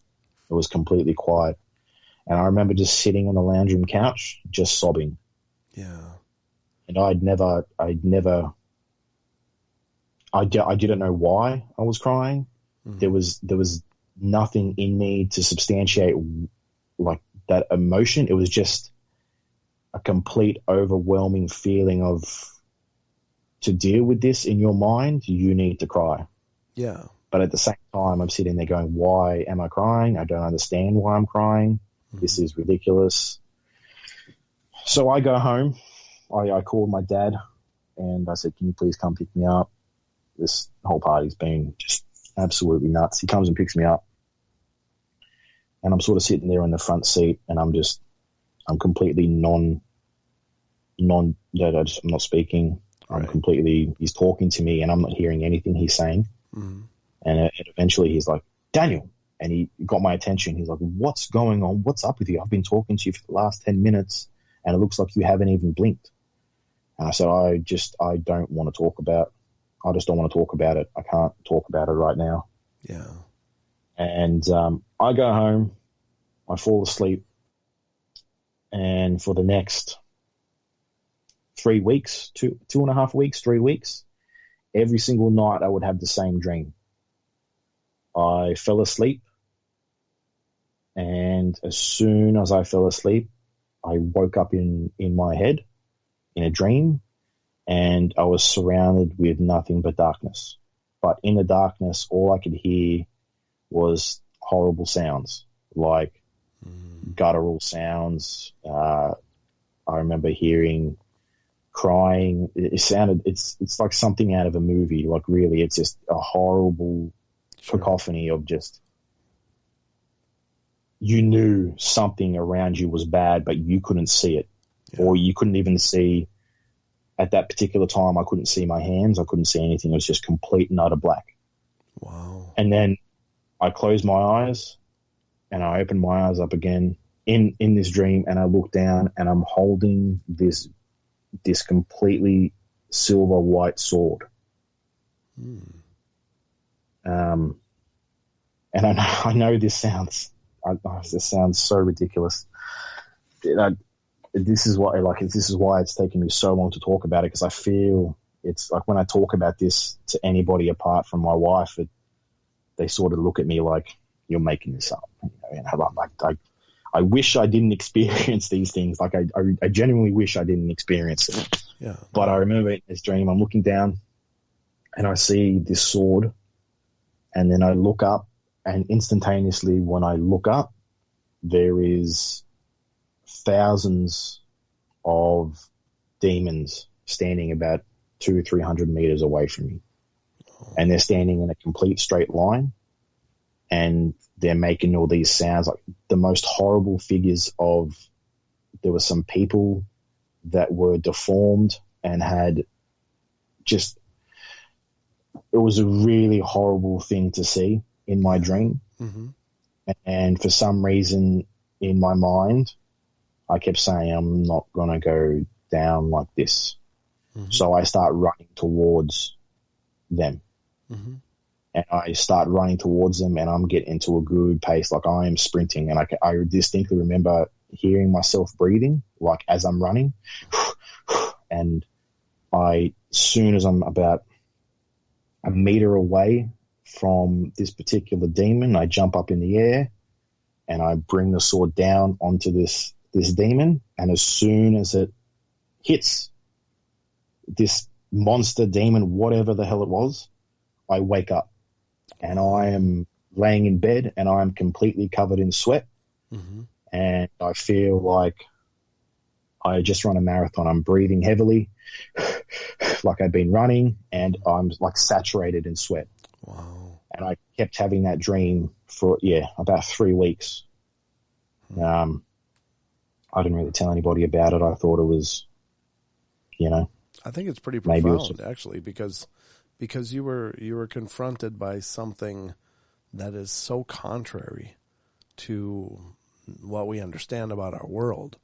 It was completely quiet. And I remember just sitting on the lounge room couch, just sobbing. Yeah. And I didn't know why I was crying. Mm-hmm. There was nothing in me to substantiate like that emotion. It was just a complete overwhelming feeling of, to deal with this in your mind, you need to cry. Yeah. But at the same time, I'm sitting there going, why am I crying? I don't understand why I'm crying. Mm-hmm. This is ridiculous. So I go home. I called my dad, and I said, can you please come pick me up? This whole party's been just absolutely nuts. He comes and picks me up, and I'm sort of sitting there in the front seat, and I'm completely I'm not speaking. Right. He's talking to me, and I'm not hearing anything he's saying. Mm-hmm. And eventually he's like, Daniel, and he got my attention. He's like, what's going on? What's up with you? I've been talking to you for the last 10 minutes, and it looks like you haven't even blinked. And I said, I just don't want to talk about it. I can't talk about it right now. Yeah. And I go home, I fall asleep, and for the next 3 weeks, 2.5 weeks, 3 weeks, every single night I would have the same dream. I fell asleep, and as soon as I fell asleep, I woke up in my head in a dream, and I was surrounded with nothing but darkness. But in the darkness, all I could hear was horrible sounds, like guttural sounds. I remember hearing crying. It's like something out of a movie. Like, really, it's just a horrible cacophony of just, you knew something around you was bad, but you couldn't see it. Yeah. Or you couldn't even see, at that particular time, I couldn't see my hands. I couldn't see anything. It was just complete and utter black. Wow. And then I closed my eyes, and I opened my eyes up again in this dream, and I look down, and I'm holding this completely silver white sword. And I know this sounds so ridiculous. This is why it's taken me so long to talk about it, because I feel it's like when I talk about this to anybody apart from my wife, they sort of look at me like, you're making this up. I wish I didn't experience these things. Like, I genuinely wish I didn't experience it. Yeah. But I remember in this dream, I'm looking down, and I see this sword, and then I look up, and instantaneously when I look up, there is thousands of demons standing about 200-300 meters away from me. And they're standing in a complete straight line, and they're making all these sounds, like the most horrible figures of, there were some people that were deformed and had just, it was a really horrible thing to see in my dream. Mm-hmm. And for some reason in my mind, I kept saying, I'm not going to go down like this. Mm-hmm. So I start running towards them. Mm-hmm. And I start running towards them, and I'm getting into a good pace. Like, I am sprinting, and I distinctly remember hearing myself breathing, like as I'm running. And as soon as I'm about a meter away from this particular demon, I jump up in the air, and I bring the sword down onto this demon. And as soon as it hits this monster demon, whatever the hell it was, I wake up, and I am laying in bed, and I am completely covered in sweat. Mm-hmm. And I feel like I just run a marathon. I'm breathing heavily, like I've been running, and I'm like saturated in sweat. Wow. And I kept having that dream for, about 3 weeks. I didn't really tell anybody about it. I thought it was, I think it's pretty profound, actually, because you were confronted by something that is so contrary to what we understand about our world,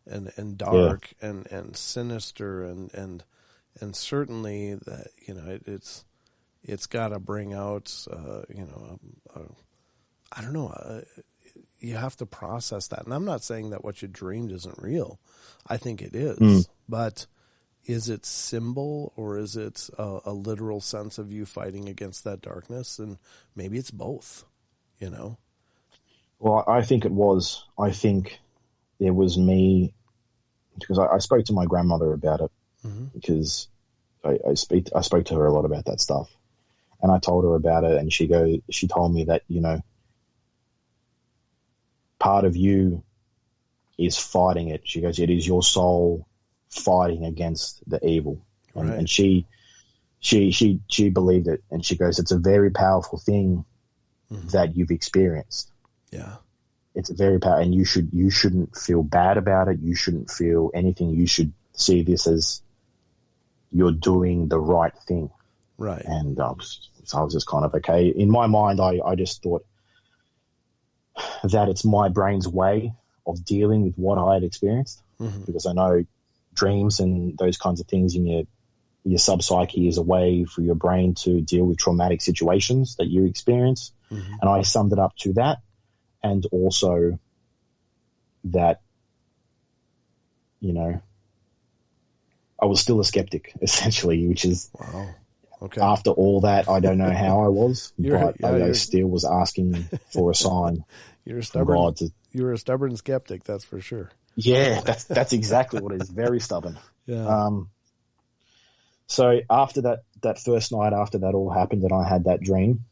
and dark and sinister and certainly that, it's got to bring out I don't know, you have to process that. And I'm not saying that what you dreamed isn't real. I think it is, but is it symbol, or is it a literal sense of you fighting against that darkness? And maybe it's both, Well, I think it was. I think there was me, because I spoke to my grandmother about it, because I spoke to her a lot about that stuff, and I told her about it, and she told me that, part of you is fighting it. She goes, it is your soul fighting against the evil. Right. And she she believed it, and she goes, it's a very powerful thing that you've experienced. Yeah. It's a very powerful, and you shouldn't feel bad about it. You shouldn't feel anything. You should see this as you're doing the right thing. Right. And I was just kind of okay. In my mind, I just thought that it's my brain's way of dealing with what I had experienced, because I know dreams and those kinds of things in your sub-psyche is a way for your brain to deal with traumatic situations that you experience. And I summed it up to that, and also that, you know, I was still a skeptic, essentially, which is, wow. Okay. After all that, I don't know how I was, You're- but I still was asking for a sign You're a from stubborn. God to. You're a stubborn skeptic, that's for sure. Yeah, that's exactly what it is. Very stubborn. Yeah. So after that first night, after that all happened, and I had that dream,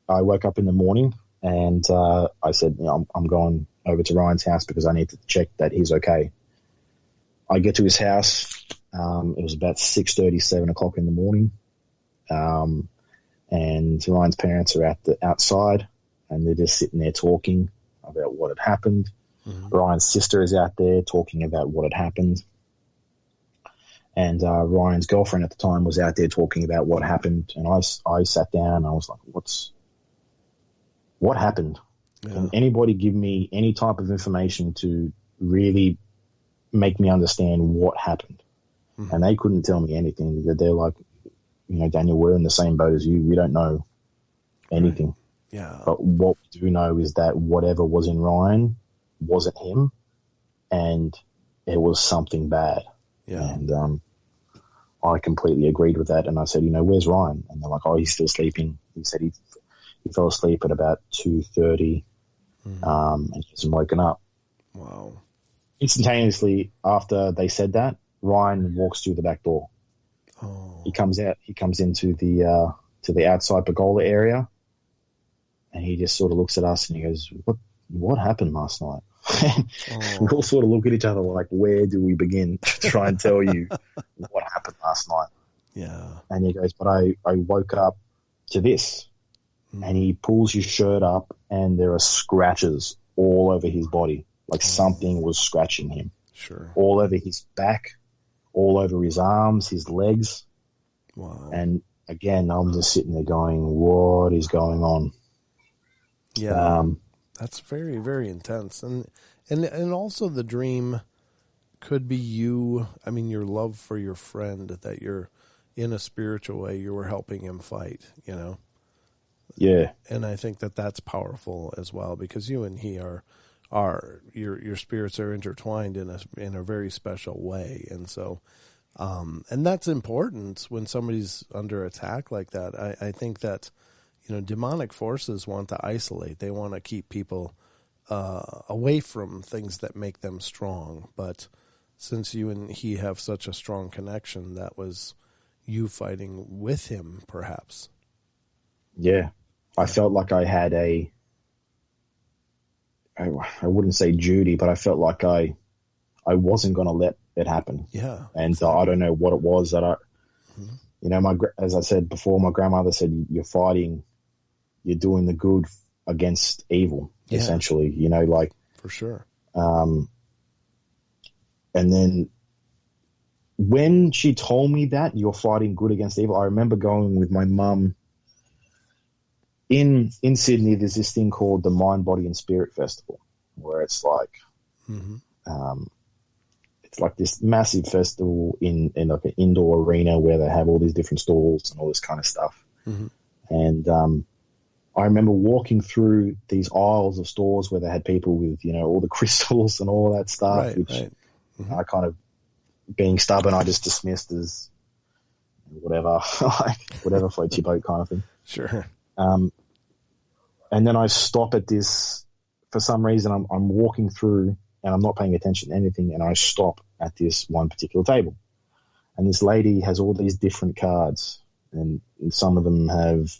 I woke up in the morning and I said, you know, I'm going over to Ryan's house because I need to check that he's okay. I get to his house. It was about 6:30, 7 o'clock in the morning. And Ryan's parents are outside, and they're just sitting there talking about what had happened. Ryan's sister is out there talking about what had happened. And Ryan's girlfriend at the time was out there talking about what happened. And I sat down and I was like, what happened? Yeah. Can anybody give me any type of information to really make me understand what happened? And they couldn't tell me anything. They're like, you know, Daniel, we're in the same boat as you. We don't know anything. Right. Yeah. But what we do know is that whatever was in Ryan wasn't him, and it was something bad. Yeah. And I completely agreed with that. And I said, you know, where's Ryan? And they're like, oh, he's still sleeping. He said he fell asleep at about 2:30, and he hasn't woken up. Wow. Instantaneously after they said that, Ryan walks through the back door. Oh. He comes out. He comes into the outside pergola area, and he just sort of looks at us and he goes, "What happened last night?" We all sort of look at each other like, "Where do we begin to try and tell you what happened last night?" Yeah. And he goes, "But I woke up to this," and he pulls his shirt up, and there are scratches all over his body, like something was scratching him. Sure. All over his back, all over his arms, his legs. Wow. And again, I'm just sitting there going, what is going on? Yeah. That's very, very intense. And also the dream could be you, I mean, your love for your friend, that you're in a spiritual way, you were helping him fight, you know? Yeah. And I think that that's powerful as well, because you and he are your spirits are intertwined in a very special way. And so, and that's important when somebody's under attack like that. I think that, you know, demonic forces want to isolate. They want to keep people away from things that make them strong. But since you and he have such a strong connection, that was you fighting with him, perhaps. Yeah. I felt like I had I wouldn't say duty, but I felt like I wasn't going to let it happen. Yeah. And I don't know what it was that you know, as I said before, my grandmother said, you're doing the good against evil, essentially, you know, like. For sure. And then when she told me that you're fighting good against evil, I remember going with my mum in Sydney. There's this thing called the Mind, Body and Spirit Festival, where it's like, it's like this massive festival in like an indoor arena where they have all these different stalls and all this kind of stuff. And I remember walking through these aisles of stores where they had people with, you know, all the crystals and all that stuff, which I kind of, being stubborn, I just dismissed as whatever, like whatever floats your boat kind of thing. Sure. And then I stop at this, for some reason I'm walking through and I'm not paying attention to anything, and I stop at this one particular table. And this lady has all these different cards, and some of them have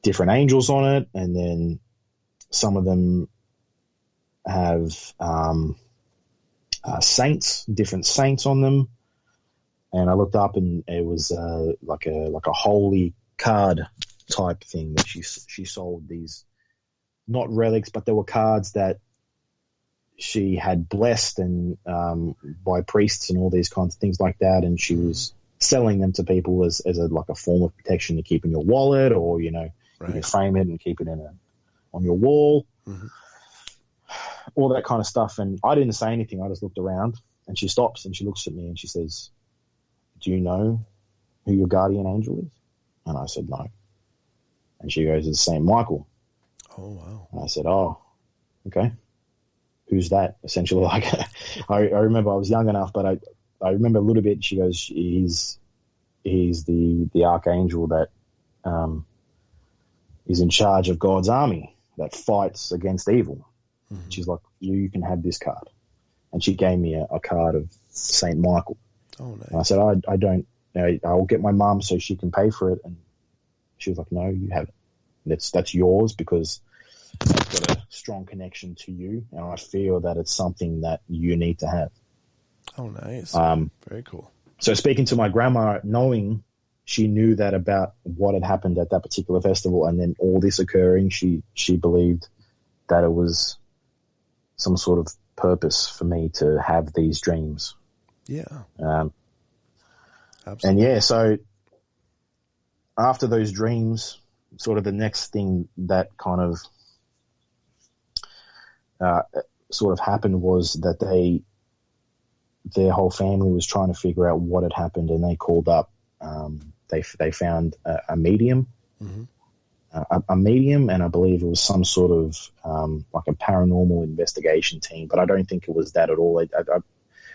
different angels on it, and then some of them have saints, different saints on them. And I looked up, and it was like a holy card type thing that she sold these, not relics, but there were cards that she had blessed and by priests and all these kinds of things like that, and she was selling them to people as like a form of protection to keep in your wallet, or you can frame it and keep it on your wall, all that kind of stuff. And I didn't say anything. I just looked around, and she stops and she looks at me and she says, "Do you know who your guardian angel is?" And I said, "No." And she goes, "It's Saint Michael." Oh, wow. And I said, "Oh, okay. Who's that?" Essentially, like, I remember I was young enough, but I remember a little bit. She goes, he's the archangel that is in charge of God's army that fights against evil. Mm-hmm. She's like, you can have this card. And she gave me a card of Saint Michael. Oh, nice. And I said, I don't, I'll get my mum so she can pay for it. And she was like, no, you have it. That's yours because I've got a strong connection to you, and I feel that it's something that you need to have. Oh, nice. Very cool. So speaking to my grandma, knowing she knew that about what had happened at that particular festival, and then all this occurring, she believed that it was some sort of purpose for me to have these dreams. Yeah. Absolutely. And yeah, so after those dreams, sort of the next thing that kind of sort of happened was that their whole family was trying to figure out what had happened, and they called up. They found a medium, a medium, and I believe it was some sort of like a paranormal investigation team. But I don't think it was that at all.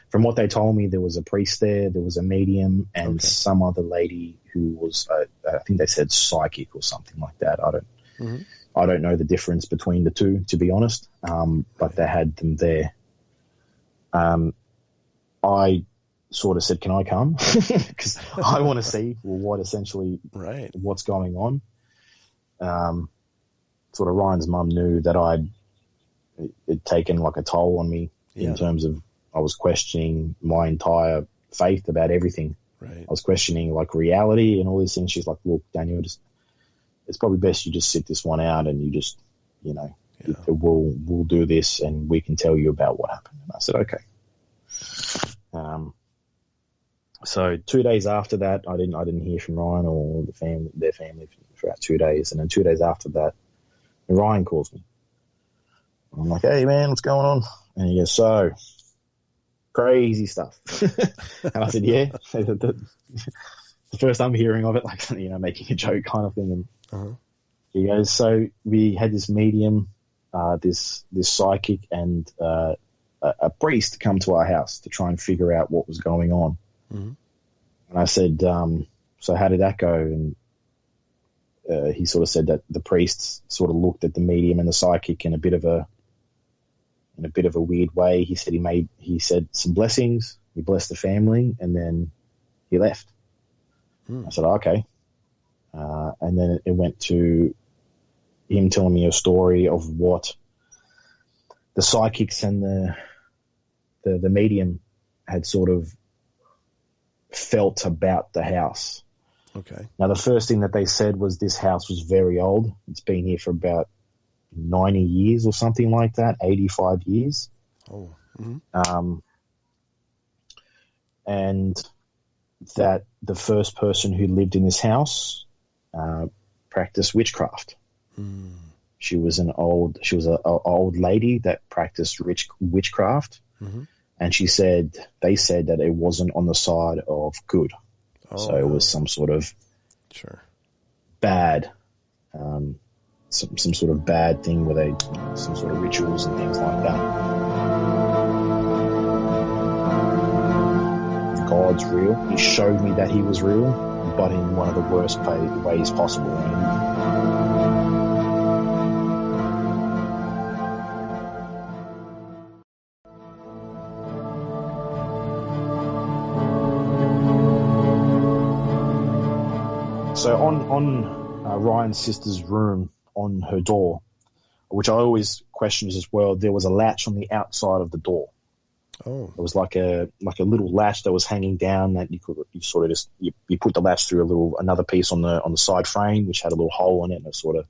From what they told me, there was a priest there, there was a medium, and some other lady who was, I think they said psychic or something like that. I don't know the difference between the two, to be honest, but they had them there. I sort of said, can I come? Because I want to see what's going on. Sort of Ryan's mum knew that it'd taken like a toll on me in terms of I was questioning my entire faith about everything. Right. I was questioning like reality and all these things. She's like, look, Daniel, it's probably best you just sit this one out and you just, we'll do this and we can tell you about what happened. And I said, okay. So 2 days after that, I didn't hear from Ryan or their family for about 2 days. And then 2 days after that, Ryan calls me. I'm like, hey man, what's going on? And he goes, so crazy stuff. And I said, yeah. The first I'm hearing of it, like, making a joke kind of thing. And he goes, so we had this medium, this psychic and a priest come to our house to try and figure out what was going on. And I said, so how did that go? And he sort of said that the priests sort of looked at the medium and the psychic in a bit of a weird way. He said he said some blessings. He blessed the family, and then he left. I said, okay. And then it went to him telling me a story of what the psychics and the medium had sort of felt about the house. Okay. Now, the first thing that they said was this house was very old. It's been here for about 90 years or something like that, 85 years. Oh. And that the first person who lived in this house practiced witchcraft. She was an old lady that practiced witchcraft. And they said that it wasn't on the side of good. So it was some sort of bad, some sort of bad thing where they, some sort of rituals and things like that. God's real. He showed me that he was real, but in one of the worst ways possible. So on Ryan's sister's room, on her door, which I always questioned as well, there was a latch on the outside of the door. Oh. It was like a little latch that was hanging down that you put the latch through another piece on the side frame, which had a little hole in it, and it sort of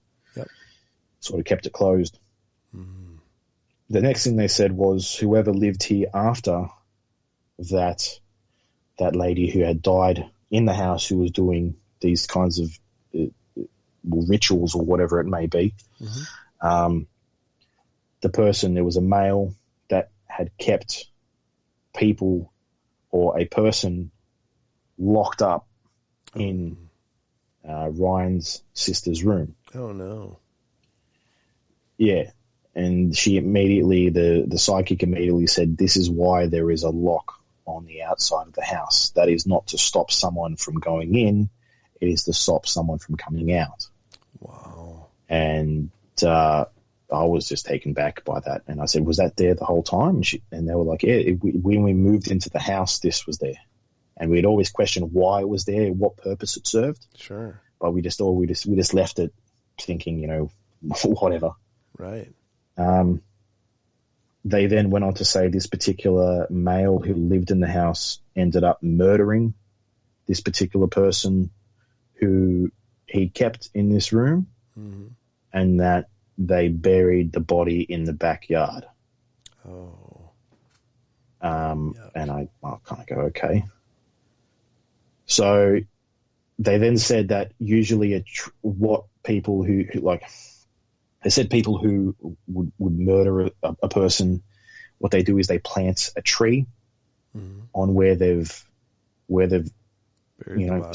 kept it closed. Mm. The next thing they said was whoever lived here after that lady who had died in the house, who was doing these kinds of rituals or whatever it may be. Mm-hmm. The person, there was a male that had kept people or a person locked up in Ryan's sister's room. Oh, no. Yeah. And she immediately, the psychic immediately said, this is why there is a lock on the outside of the house. That is not to stop someone from going in. It is to stop someone from coming out. Wow. And I was just taken back by that. And I said, was that there the whole time? And they were like, yeah, when we moved into the house, this was there. And we'd always questioned why it was there, what purpose it served. Sure. But we just left it thinking, whatever. Right. They then went on to say this particular male who lived in the house ended up murdering this particular person who he kept in this room, mm-hmm. and that they buried the body in the backyard. Oh. And I kind of go, okay. So they then said that usually what people who like, they said people who would murder a person, what they do is they plant a tree mm-hmm. on where they've buried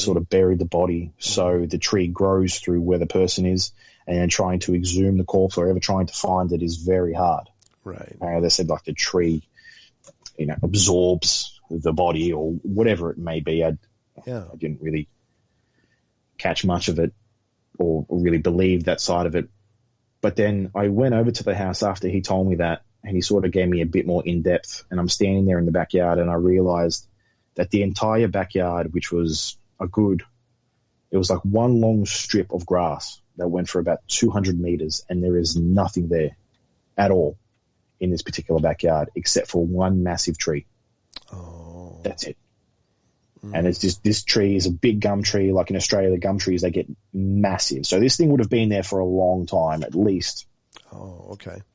sort of buried the body. Mm-hmm. So the tree grows through where the person is, and then trying to exhume the corpse or ever trying to find it is very hard. Right. They said like the tree, absorbs the body or whatever it may be. I didn't really catch much of it or really believe that side of it. But then I went over to the house after he told me that, and he sort of gave me a bit more in-depth, and I'm standing there in the backyard, and I realized that the entire backyard, which was it was like one long strip of grass that went for about 200 meters, and there is nothing there at all in this particular backyard except for one massive tree. Oh. That's it. And it's just, this tree is a big gum tree. Like in Australia, the gum trees, they get massive. So this thing would have been there for a long time, at least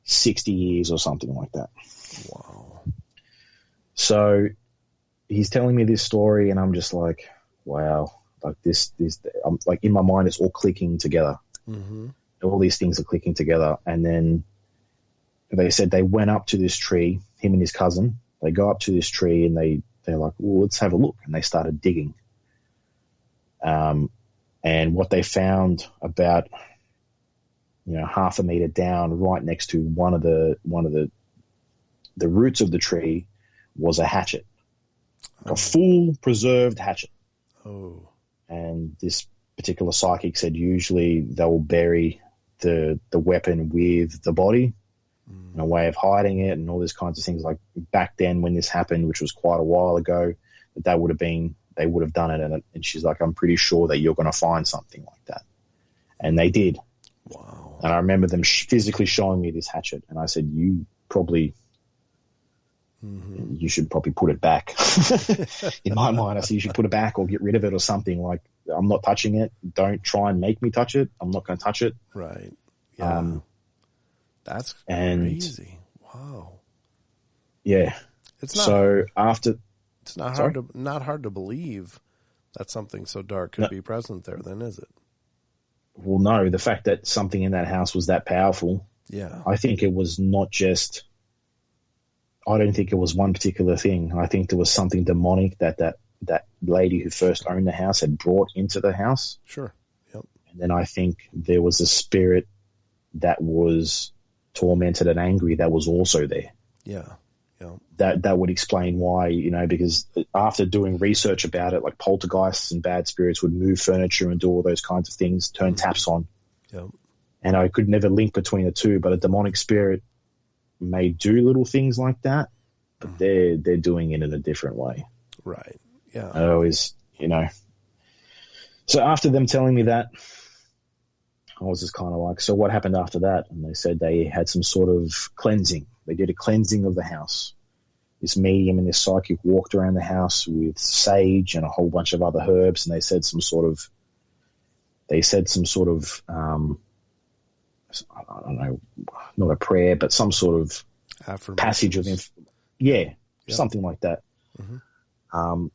60 years or something like that. Wow. So he's telling me this story, and I'm just like, wow, like this, I'm like, in my mind, it's all clicking together. Mm-hmm. All these things are clicking together. And then they said they went up to this tree, him and his cousin. They go up to this tree, and they're like, well, let's have a look. And they started digging. And what they found about, half a meter down, right next to one of the roots of the tree, was a hatchet, a full preserved hatchet. Oh. And this particular psychic said usually they'll bury the weapon with the body, and a way of hiding it and all these kinds of things. Like back then when this happened, which was quite a while ago, they would have done it. And she's like, I'm pretty sure that you're going to find something like that. And they did. Wow. And I remember them physically showing me this hatchet. And I said, you should probably put it back. In my mind, I said, you should put it back or get rid of it or something. Like, I'm not touching it. Don't try and make me touch it. I'm not going to touch it. Right. Yeah. That's crazy. Wow. Yeah. It's not not hard to believe that something so dark could be present there, then, is it? Well, no, the fact that something in that house was that powerful. Yeah. I think it was I don't think it was one particular thing. I think there was something demonic that lady who first owned the house had brought into the house. Sure. Yep. And then I think there was a spirit that was tormented and angry that was also there. Yeah. Yeah. That would explain why, because after doing research about it, like poltergeists and bad spirits would move furniture and do all those kinds of things, turn taps on. Yep. And I could never link between the two, but a demonic spirit may do little things like that, but they're doing it in a different way. Right. Yeah. I always, So after them telling me that, I was just kind of like, so what happened after that? And they said they had some sort of cleansing. They did a cleansing of the house. this medium and this psychic walked around the house with sage and a whole bunch of other herbs, and they said some sort of I don't know, not a prayer, but some sort of passage of something like that. Mm-hmm.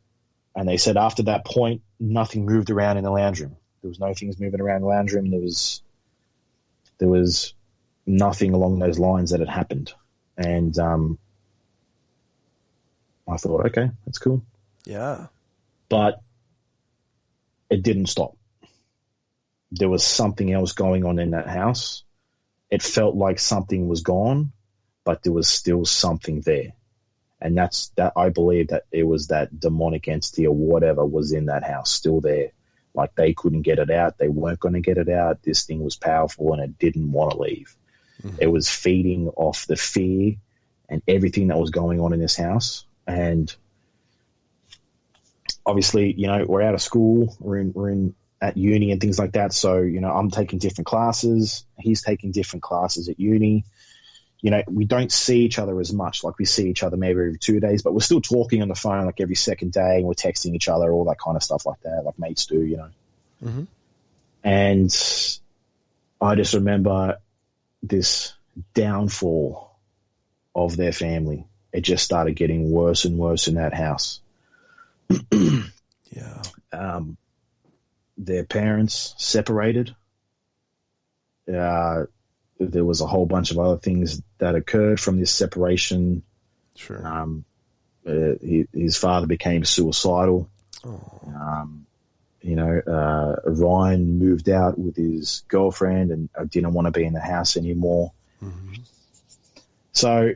And they said after that point, nothing moved around in the lounge room. There was no things moving around the lounge room. There was nothing along those lines that had happened. And I thought, okay, that's cool. Yeah. But it didn't stop. There was something else going on in that house. It felt like something was gone, but there was still something there. And that's that. I believe that it was that demonic entity or whatever was in that house still there. Like they couldn't get it out. They weren't going to get it out. This thing was powerful and it didn't want to leave. Mm-hmm. It was feeding off the fear and everything that was going on in this house. And obviously, you know, we're out of school. We're in at uni and things like that. So, you know, I'm taking different classes. He's taking different classes at uni. You know, we don't see each other as much. Like we see each other maybe every 2 days, but we're still talking on the phone like every second day, and we're texting each other, all that kind of stuff like that, like mates do, you know. Mm-hmm. And I just remember this downfall of their family. It just started getting worse and worse in that house. Yeah. Their parents separated. There was a whole bunch of other things that occurred from this separation. Sure. His father became suicidal. Oh. You know, Ryan moved out with his girlfriend and didn't want to be in the house anymore. Mm-hmm. So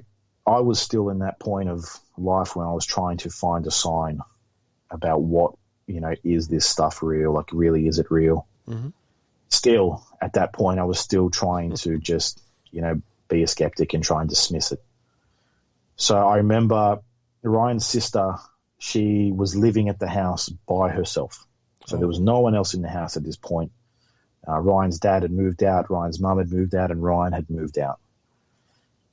I was still in that point of life when I was trying to find a sign about what, you know, is this stuff real? Like, really, is it real? Mm-hmm. Still, at that point, I was still trying to just, you know, be a skeptic and try and dismiss it. So I remember Ryan's sister, she was living at the house by herself. So there was no one else in the house at this point. Ryan's dad had moved out, Ryan's mum had moved out, and Ryan had moved out.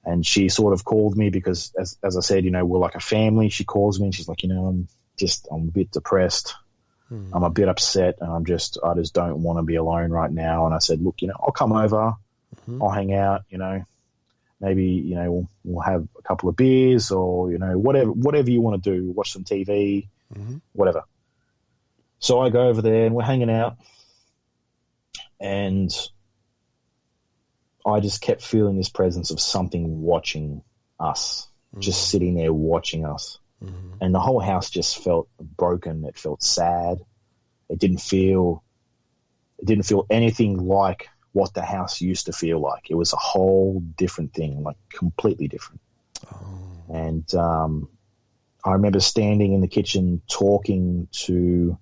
And she sort of called me because, as I said, you know, we're like a family. She calls me and she's like, you know, I'm a bit depressed. I'm a bit upset, and I just don't want to be alone right now. And I said, look, you know, I'll come over, I'll hang out, you know, maybe, you know, we'll have a couple of beers or, you know, whatever you want to do, watch some TV, whatever. So I go over there and we're hanging out, and I just kept feeling this presence of something watching us, just sitting there watching us. Mm-hmm. And the whole house just felt broken. It felt sad. It didn't feel anything like what the house used to feel like. It was a whole different thing, like completely different. Oh. And I remember standing in the kitchen talking to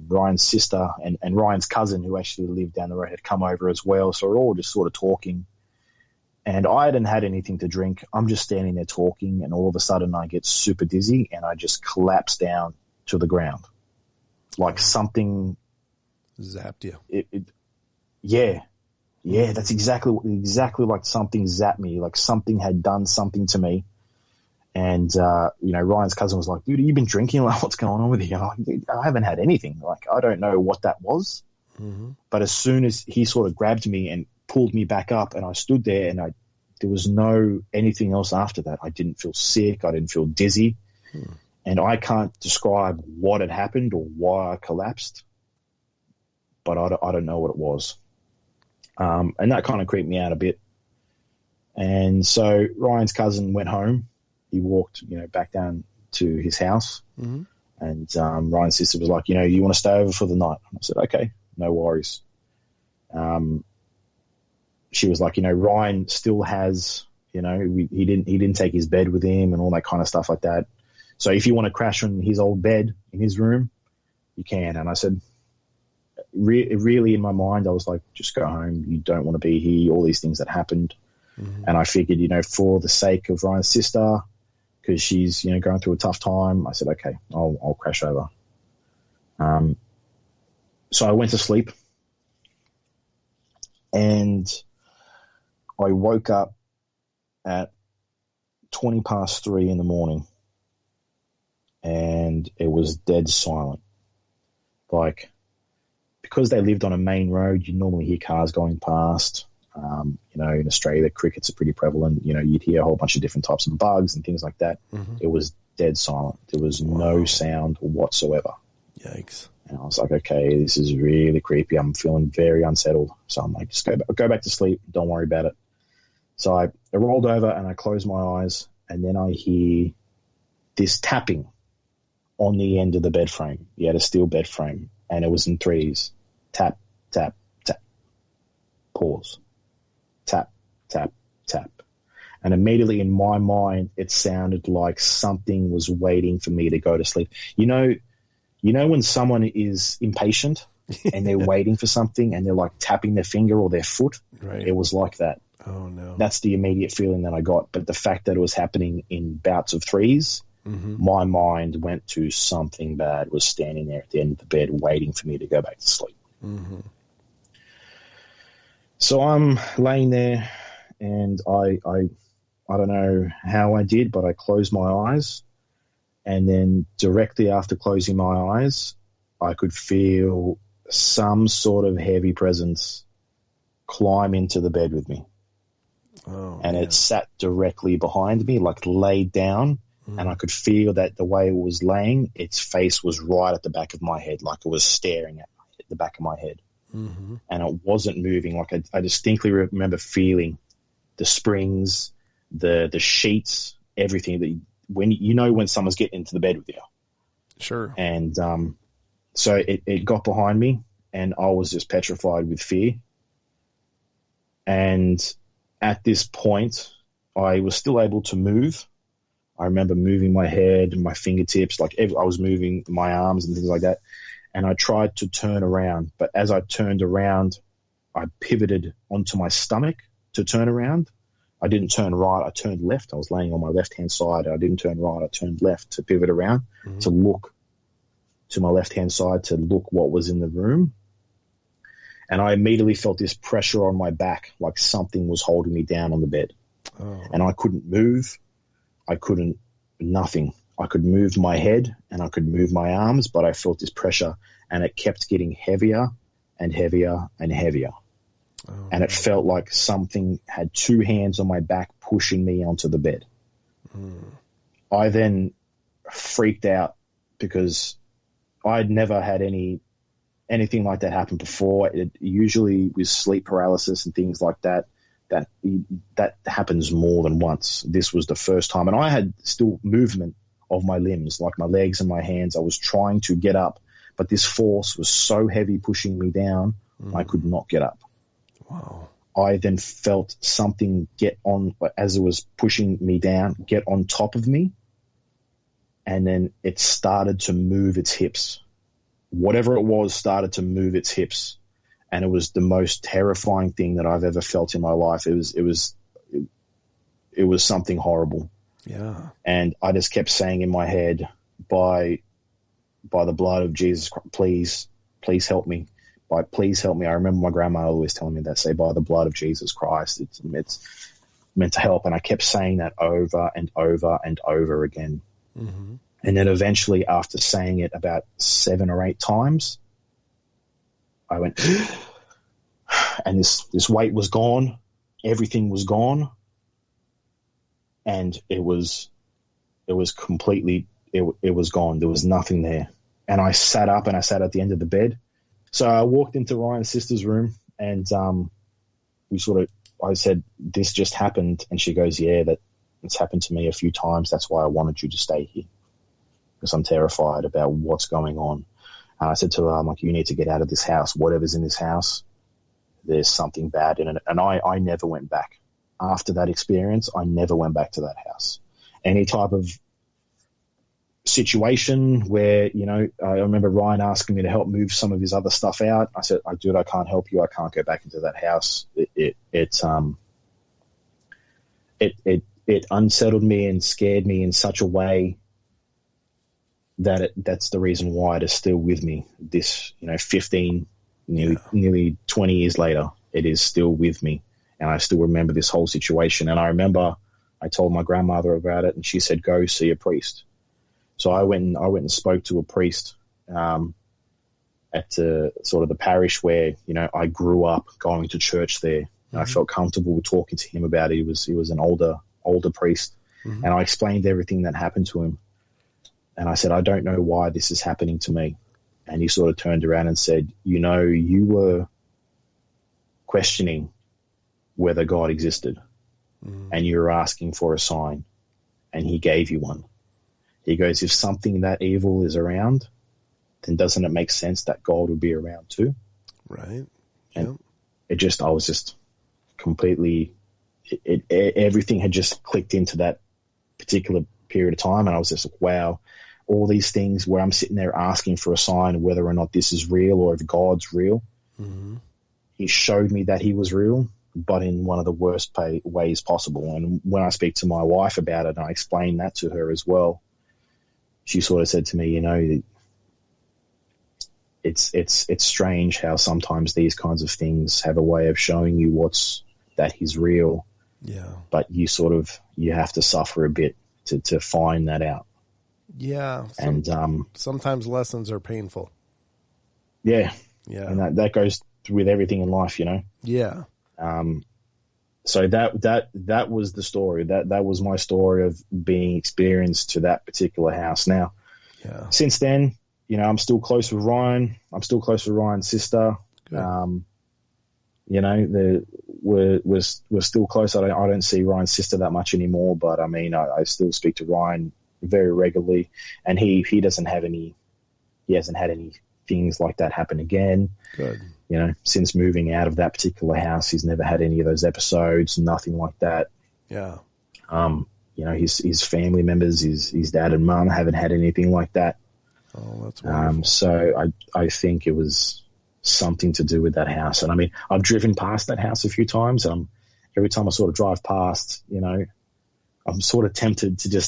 Ryan's sister and Ryan's cousin, who actually lived down the road, had come over as well. So we're all just sort of talking. And I hadn't had anything to drink. I'm just standing there talking, and all of a sudden I get super dizzy and I just collapse down to the ground. Like something zapped you. Yeah, that's exactly like something zapped me. Like something had done something to me. And, you know, Ryan's cousin was like, dude, have you been drinking? Like, what's going on with you? I'm like, I haven't had anything. Like, I don't know what that was. Mm-hmm. But as soon as he sort of grabbed me and pulled me back up, and I stood there, and there was no anything else after that. I didn't feel sick. I didn't feel dizzy. And I can't describe what had happened or why I collapsed, but I don't know what it was. And that kind of creeped me out a bit. And so Ryan's cousin went home. He walked, you know, back down to his house. Mm-hmm. And Ryan's sister was like, you know, you want to stay over for the night? I said, okay, no worries. She was like, you know, Ryan still has, you know, he didn't take his bed with him and all that kind of stuff like that. So if you want to crash on his old bed in his room, you can. And I said, really in my mind, I was like, just go home. You don't want to be here. All these things that happened. Mm-hmm. And I figured, you know, for the sake of Ryan's sister, because she's, you know, going through a tough time, I said, okay, I'll crash over. So I went to sleep, and I woke up at 3:20 in the morning, and it was dead silent. Like, because they lived on a main road, you normally hear cars going past. In Australia, crickets are pretty prevalent. You'd hear a whole bunch of different types of bugs and things like that. Mm-hmm. It was dead silent. There was no sound whatsoever. Yikes. And I was like, okay, this is really creepy. I'm feeling very unsettled. So I'm like, just go back to sleep. Don't worry about it. So I rolled over and I closed my eyes, and then I hear this tapping on the end of the bed frame. You had a steel bed frame, and it was in threes. Tap, tap, tap. Pause. Tap, tap, tap. And immediately in my mind, it sounded like something was waiting for me to go to sleep. You know when someone is impatient and they're waiting for something and they're like tapping their finger or their foot? Right. It was like that. Oh, no. That's the immediate feeling that I got. But the fact that it was happening in bouts of threes, mm-hmm. my mind went to something bad was standing there at the end of the bed waiting for me to go back to sleep. Mm-hmm. So I'm laying there, and I don't know how I did, but I closed my eyes, and then directly after closing my eyes, I could feel some sort of heavy presence climb into the bed with me. Oh, and it sat directly behind me, like laid down, and I could feel that the way it was laying, its face was right at the back of my head, like it was staring at the back of my head. Mm-hmm. And it wasn't moving. Like I distinctly remember feeling the springs, the sheets, everything that when someone's getting into the bed with you. Sure. And so it got behind me, and I was just petrified with fear. And at this point, I was still able to move. I remember moving my head and my fingertips, I was moving my arms and things like that. And I tried to turn around, but as I turned around, I pivoted onto my stomach to turn around. I didn't turn right, I turned left. I was laying on my left-hand side. I didn't turn right, I turned left to pivot around, to look to my left-hand side to look what was in the room. And I immediately felt this pressure on my back, like something was holding me down on the bed. Oh. And I couldn't move. Nothing. I could move my head and I could move my arms, but I felt this pressure, and it kept getting heavier and heavier and heavier. Oh, and it felt like something had two hands on my back pushing me onto the bed. I then freaked out because I'd never had anything like that happen before. It usually with sleep paralysis and things like that happens more than once. This was the first time, and I had still movement of my limbs, like my legs and my hands. I was trying to get up, but this force was so heavy pushing me down, I could not get up. Wow. I then felt something get on, as it was pushing me down, get on top of me, and then it started to move its hips. Whatever it was started to move its hips, and it was the most terrifying thing that I've ever felt in my life. It was something horrible. Yeah. And I just kept saying in my head, by the blood of Jesus Christ, please help me. Please help me. I remember my grandma always telling me that, say, by the blood of Jesus Christ, it's meant to help. And I kept saying that over and over and over again. Mm-hmm. And then eventually, after saying it about 7 or 8 times, I went, and this weight was gone. Everything was gone. And it was completely, it was gone. There was nothing there. And I sat up, and I sat at the end of the bed. So I walked into Ryan's sister's room, and I said, this just happened. And she goes, yeah, it's happened to me a few times. That's why I wanted you to stay here, because I'm terrified about what's going on. And I said to her, I'm like, you need to get out of this house. Whatever's in this house, there's something bad in it. And I never went back. After that experience, I never went back to that house. Any type of situation where, I remember Ryan asking me to help move some of his other stuff out. I said, dude, I can't help you. I can't go back into that house. It unsettled me and scared me in such a way that that's the reason why it is still with me. This, 15, nearly 20 years later, it is still with me. And I still remember this whole situation. And I remember I told my grandmother about it, and she said, go see a priest. So I went and spoke to a priest at sort of the parish where, I grew up going to church there. And I felt comfortable with talking to him about it. He was an older priest. And I explained everything that happened to him. And I said, I don't know why this is happening to me. And he sort of turned around and said, you were questioning whether God existed, and you were asking for a sign, and he gave you one. He goes, if something that evil is around, then doesn't it make sense that God would be around too? Right. And I was just completely, everything had just clicked into that particular period of time. And I was just like, wow, all these things where I'm sitting there asking for a sign of whether or not this is real or if God's real. He showed me that he was real, but in one of the worst ways possible. And when I speak to my wife about it, and I explained that to her as well, she sort of said to me, it's strange how sometimes these kinds of things have a way of showing you that he's real. Yeah. But you have to suffer a bit to find that out. Yeah. And sometimes lessons are painful. Yeah. Yeah. And that goes with everything in life, Yeah. So that was the story. That was my story of being experienced to that particular house. Now, since then, I'm still close with Ryan. I'm still close with Ryan's sister. Good. We're still close. I don't see Ryan's sister that much anymore, but I mean, I still speak to Ryan very regularly, and he hasn't had any things like that happen again. Good. Since moving out of that particular house, he's never had any of those episodes, nothing like that. Yeah. His family members, his dad and mum haven't had anything like that. Oh, that's wonderful. So I think it was something to do with that house. And I mean, I've driven past that house a few times, and every time I sort of drive past, I'm sort of tempted to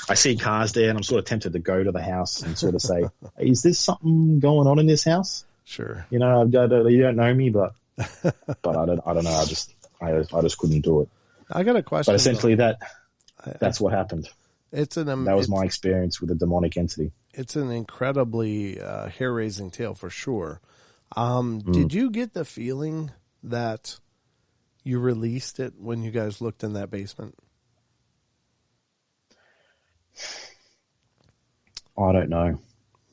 I see cars there, and I'm sort of tempted to go to the house and sort of say, hey, is there something going on in this house? Sure. You don't know me, but I don't know. I just couldn't do it. I got a question. But essentially that's what happened. That was my experience with a demonic entity. It's an incredibly hair-raising tale for sure. Did you get the feeling that you released it when you guys looked in that basement? I don't know.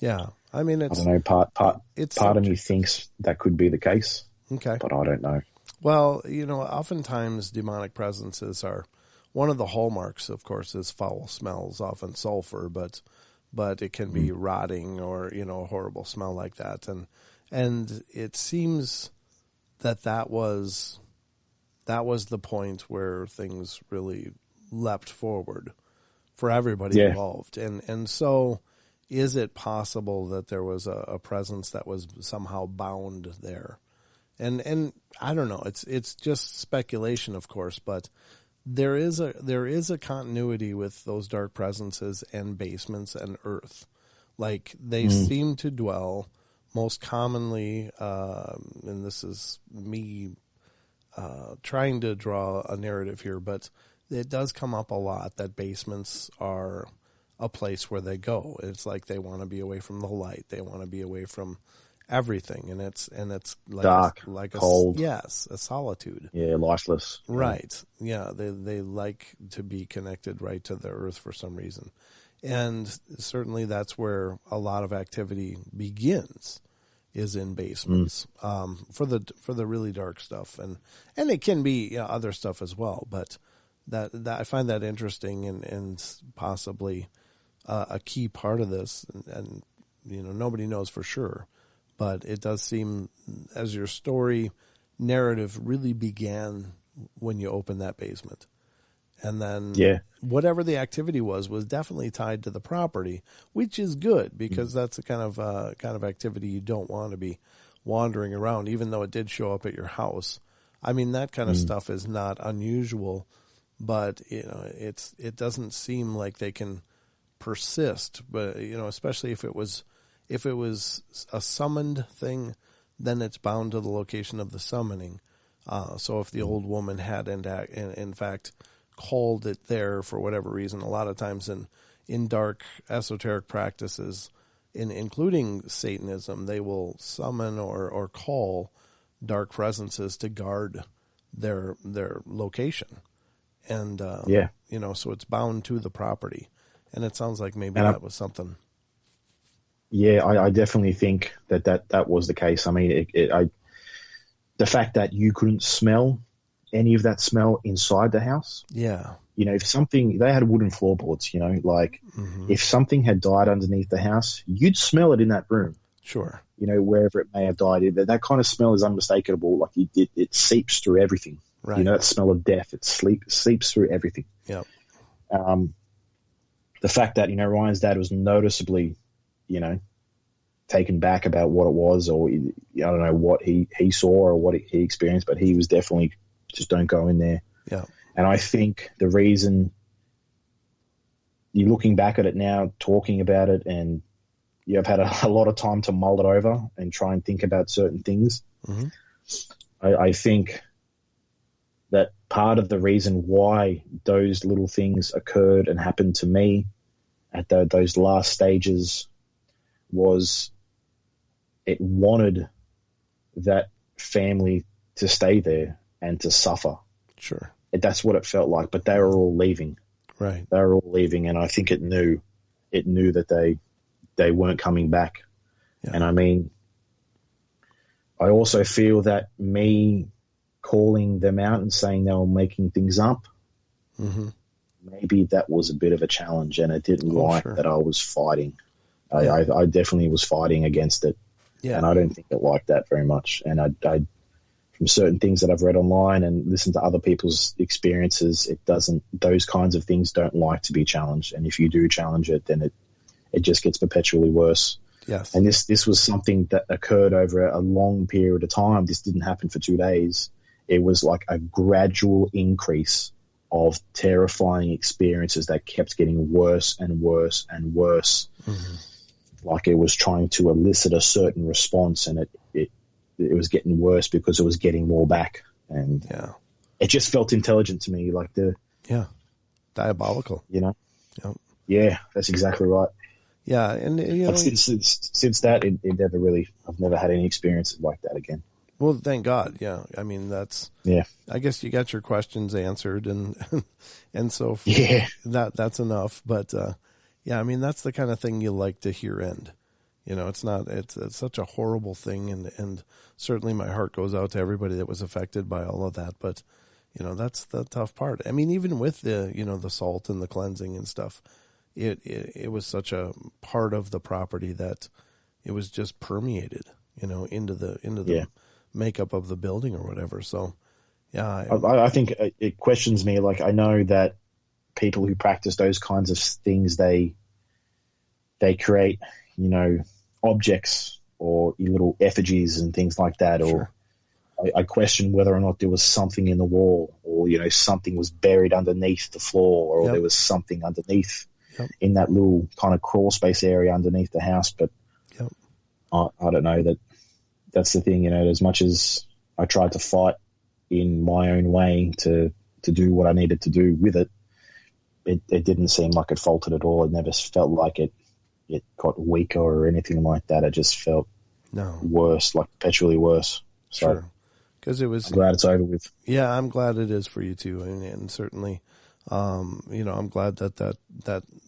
Yeah. I mean, I don't know. Part of me thinks that could be the case. Okay. But I don't know. Well, oftentimes demonic presences are one of the hallmarks, of course, is foul smells, often sulfur, but it can be rotting or, a horrible smell like that. And it seems that was the point where things really leapt forward for everybody involved. And so is it possible that there was a presence that was somehow bound there? And I don't know, it's just speculation, of course, but there is a continuity with those dark presences and basements and earth. Like they seem to dwell most commonly, and this is me trying to draw a narrative here, but it does come up a lot that basements are a place where they go. It's like they want to be away from the light. They want to be away from everything, and it's like dark, cold. a solitude. Yeah, lifeless. Right. Yeah, they like to be connected right to the earth for some reason. And certainly that's where a lot of activity begins, is in basements, for the really dark stuff, and it can be other stuff as well. But that I find that interesting and possibly a key part of this, and nobody knows for sure, but it does seem as your story narrative really began when you opened that basement. And then whatever the activity was definitely tied to the property, which is good because that's the kind of activity you don't want to be wandering around, even though it did show up at your house. I mean, that kind of stuff is not unusual, but it doesn't seem like they can persist. But especially if it was a summoned thing, then it's bound to the location of the summoning. So if the old woman had in fact called it there for whatever reason. A lot of times in dark esoteric practices, including Satanism, they will summon or call dark presences to guard their location. And, so it's bound to the property. And it sounds like maybe that was something. Yeah, I definitely think that was the case. I mean, the fact that you couldn't smell any of that smell inside the house. Yeah. If something, they had wooden floorboards, if something had died underneath the house, you'd smell it in that room. Sure. Wherever it may have died. That kind of smell is unmistakable. Like it seeps through everything. Right. That smell of death, it seeps through everything. Yep. The fact that, Ryan's dad was noticeably, taken back about what it was, or I don't know what he saw or what he experienced, but he was definitely just don't go in there. Yeah. And I think the reason, you're looking back at it now, talking about it, and you've had a lot of time to mull it over and try and think about certain things. Mm-hmm. I think that part of the reason why those little things occurred and happened to me at those last stages was it wanted that family to stay there and to suffer. Sure. That's what it felt like, but they were all leaving. Right. They were all leaving, and I think it knew that they weren't coming back. Yeah. And I mean, I also feel that me calling them out and saying they were making things up, mm-hmm. maybe that was a bit of a challenge, and it didn't like sure. that I was fighting. Yeah. I definitely was fighting against it, and I don't think it liked that very much. And I from certain things that I've read online and listened to other people's experiences, those kinds of things don't like to be challenged. And if you do challenge it, then it just gets perpetually worse. Yes. And this was something that occurred over a long period of time. This didn't happen for 2 days. It was like a gradual increase of terrifying experiences that kept getting worse and worse and worse. Mm-hmm. Like it was trying to elicit a certain response, and it was getting worse because it was getting more back. And it just felt intelligent to me, like diabolical. Yep. Yeah, that's exactly right. Yeah, and but since that, I've never had any experience like that again. Well, thank God. Yeah, I mean I guess you got your questions answered, and so that's enough. But I mean that's the kind of thing you like to hear end. It's such a horrible thing, and certainly my heart goes out to everybody that was affected by all of that. But that's the tough part. I mean, even with the the salt and the cleansing and stuff. It was such a part of the property that it was just permeated, into the makeup of the building or whatever. So, I think it questions me. Like I know that people who practice those kinds of things, they create, objects or little effigies and things like that. Sure. Or I question whether or not there was something in the wall, or something was buried underneath the floor, or there was something underneath. In that little kind of crawl space area underneath the house. But I don't know, that's the thing, as much as I tried to fight in my own way to do what I needed to do with it, it didn't seem like it faltered at all. It never felt like it got weaker or anything like that. It just felt worse, like perpetually worse. So, sure. Because I'm glad it's over with. Yeah, I'm glad it is for you too. And certainly, I'm glad that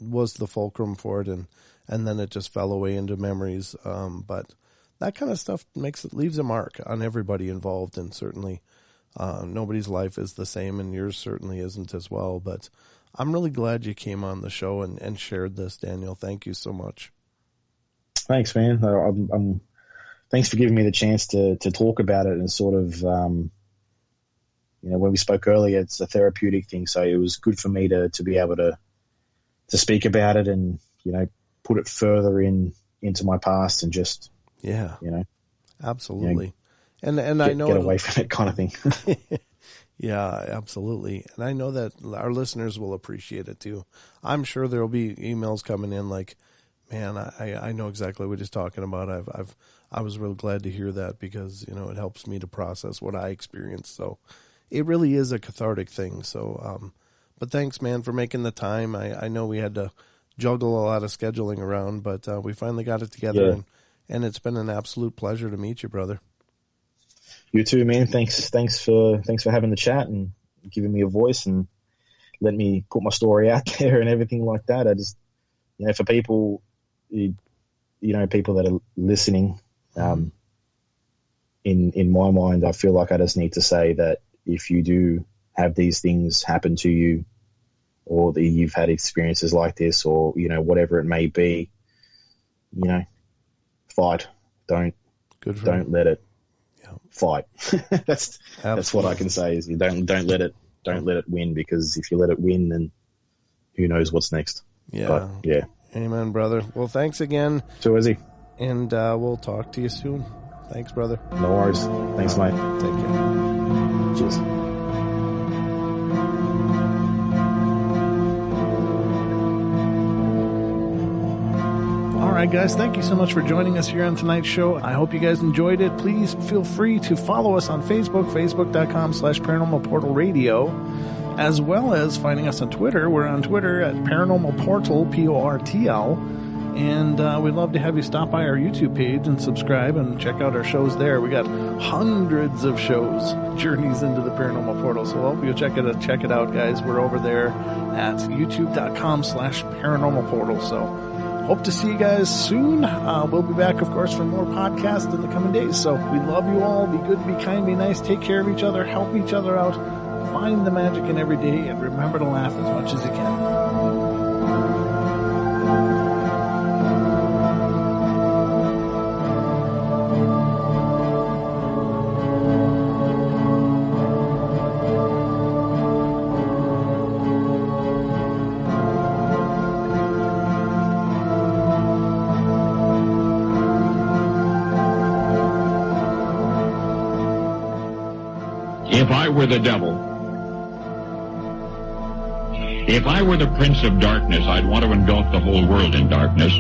was the fulcrum for it, and then it just fell away into memories. But that kind of stuff leaves a mark on everybody involved, and certainly nobody's life is the same, and yours certainly isn't as well. But I'm really glad you came on the show and shared this, Daniel. Thank you so much. Thanks, man. Thanks for giving me the chance to talk about it, and sort of. When we spoke earlier, it's a therapeutic thing, so it was good for me to be able to speak about it and, put it further into my past and just, absolutely. And I know get away from it kind of thing. Yeah, absolutely. And I know that our listeners will appreciate it too. I'm sure there'll be emails coming in like, man, I know exactly what he's talking about. I was real glad to hear that because, it helps me to process what I experienced. So, it really is a cathartic thing. So, But thanks, man, for making the time. I know we had to juggle a lot of scheduling around, but we finally got it together, and it's been an absolute pleasure to meet you, brother. You too, man. Thanks for having the chat and giving me a voice and letting me put my story out there and everything like that. I just, for people, people that are listening, in my mind, I feel like I just need to say that if you do have these things happen to you, or that you've had experiences like this, or, whatever it may be, fight. Don't let it fight. That's what I can say is you don't let it win, because if you let it win, then who knows what's next. Yeah. But, yeah. Amen, brother. Well, thanks again. Too easy. And we'll talk to you soon. Thanks, brother. No worries. Thanks, mate. Take care. Cheers. All right, guys, thank you so much for joining us here on tonight's show. I hope you guys enjoyed it. Please feel free to follow us on Facebook, facebook.com/Paranormal Portal Radio, as well as finding us on Twitter. We're on Twitter at Paranormal Portal, Portl. And we'd love to have you stop by our YouTube page and subscribe and check out our shows there. We got hundreds of shows, Journeys into the Paranormal Portal. So I hope you'll check it out, guys. We're over there at youtube.com/Paranormal Portal. So hope to see you guys soon. We'll be back, of course, for more podcasts in the coming days. So we love you all. Be good, be kind, be nice. Take care of each other. Help each other out. Find the magic in every day. And remember to laugh as much as you can. If I were the devil, if I were the prince of darkness, I'd want to engulf the whole world in darkness.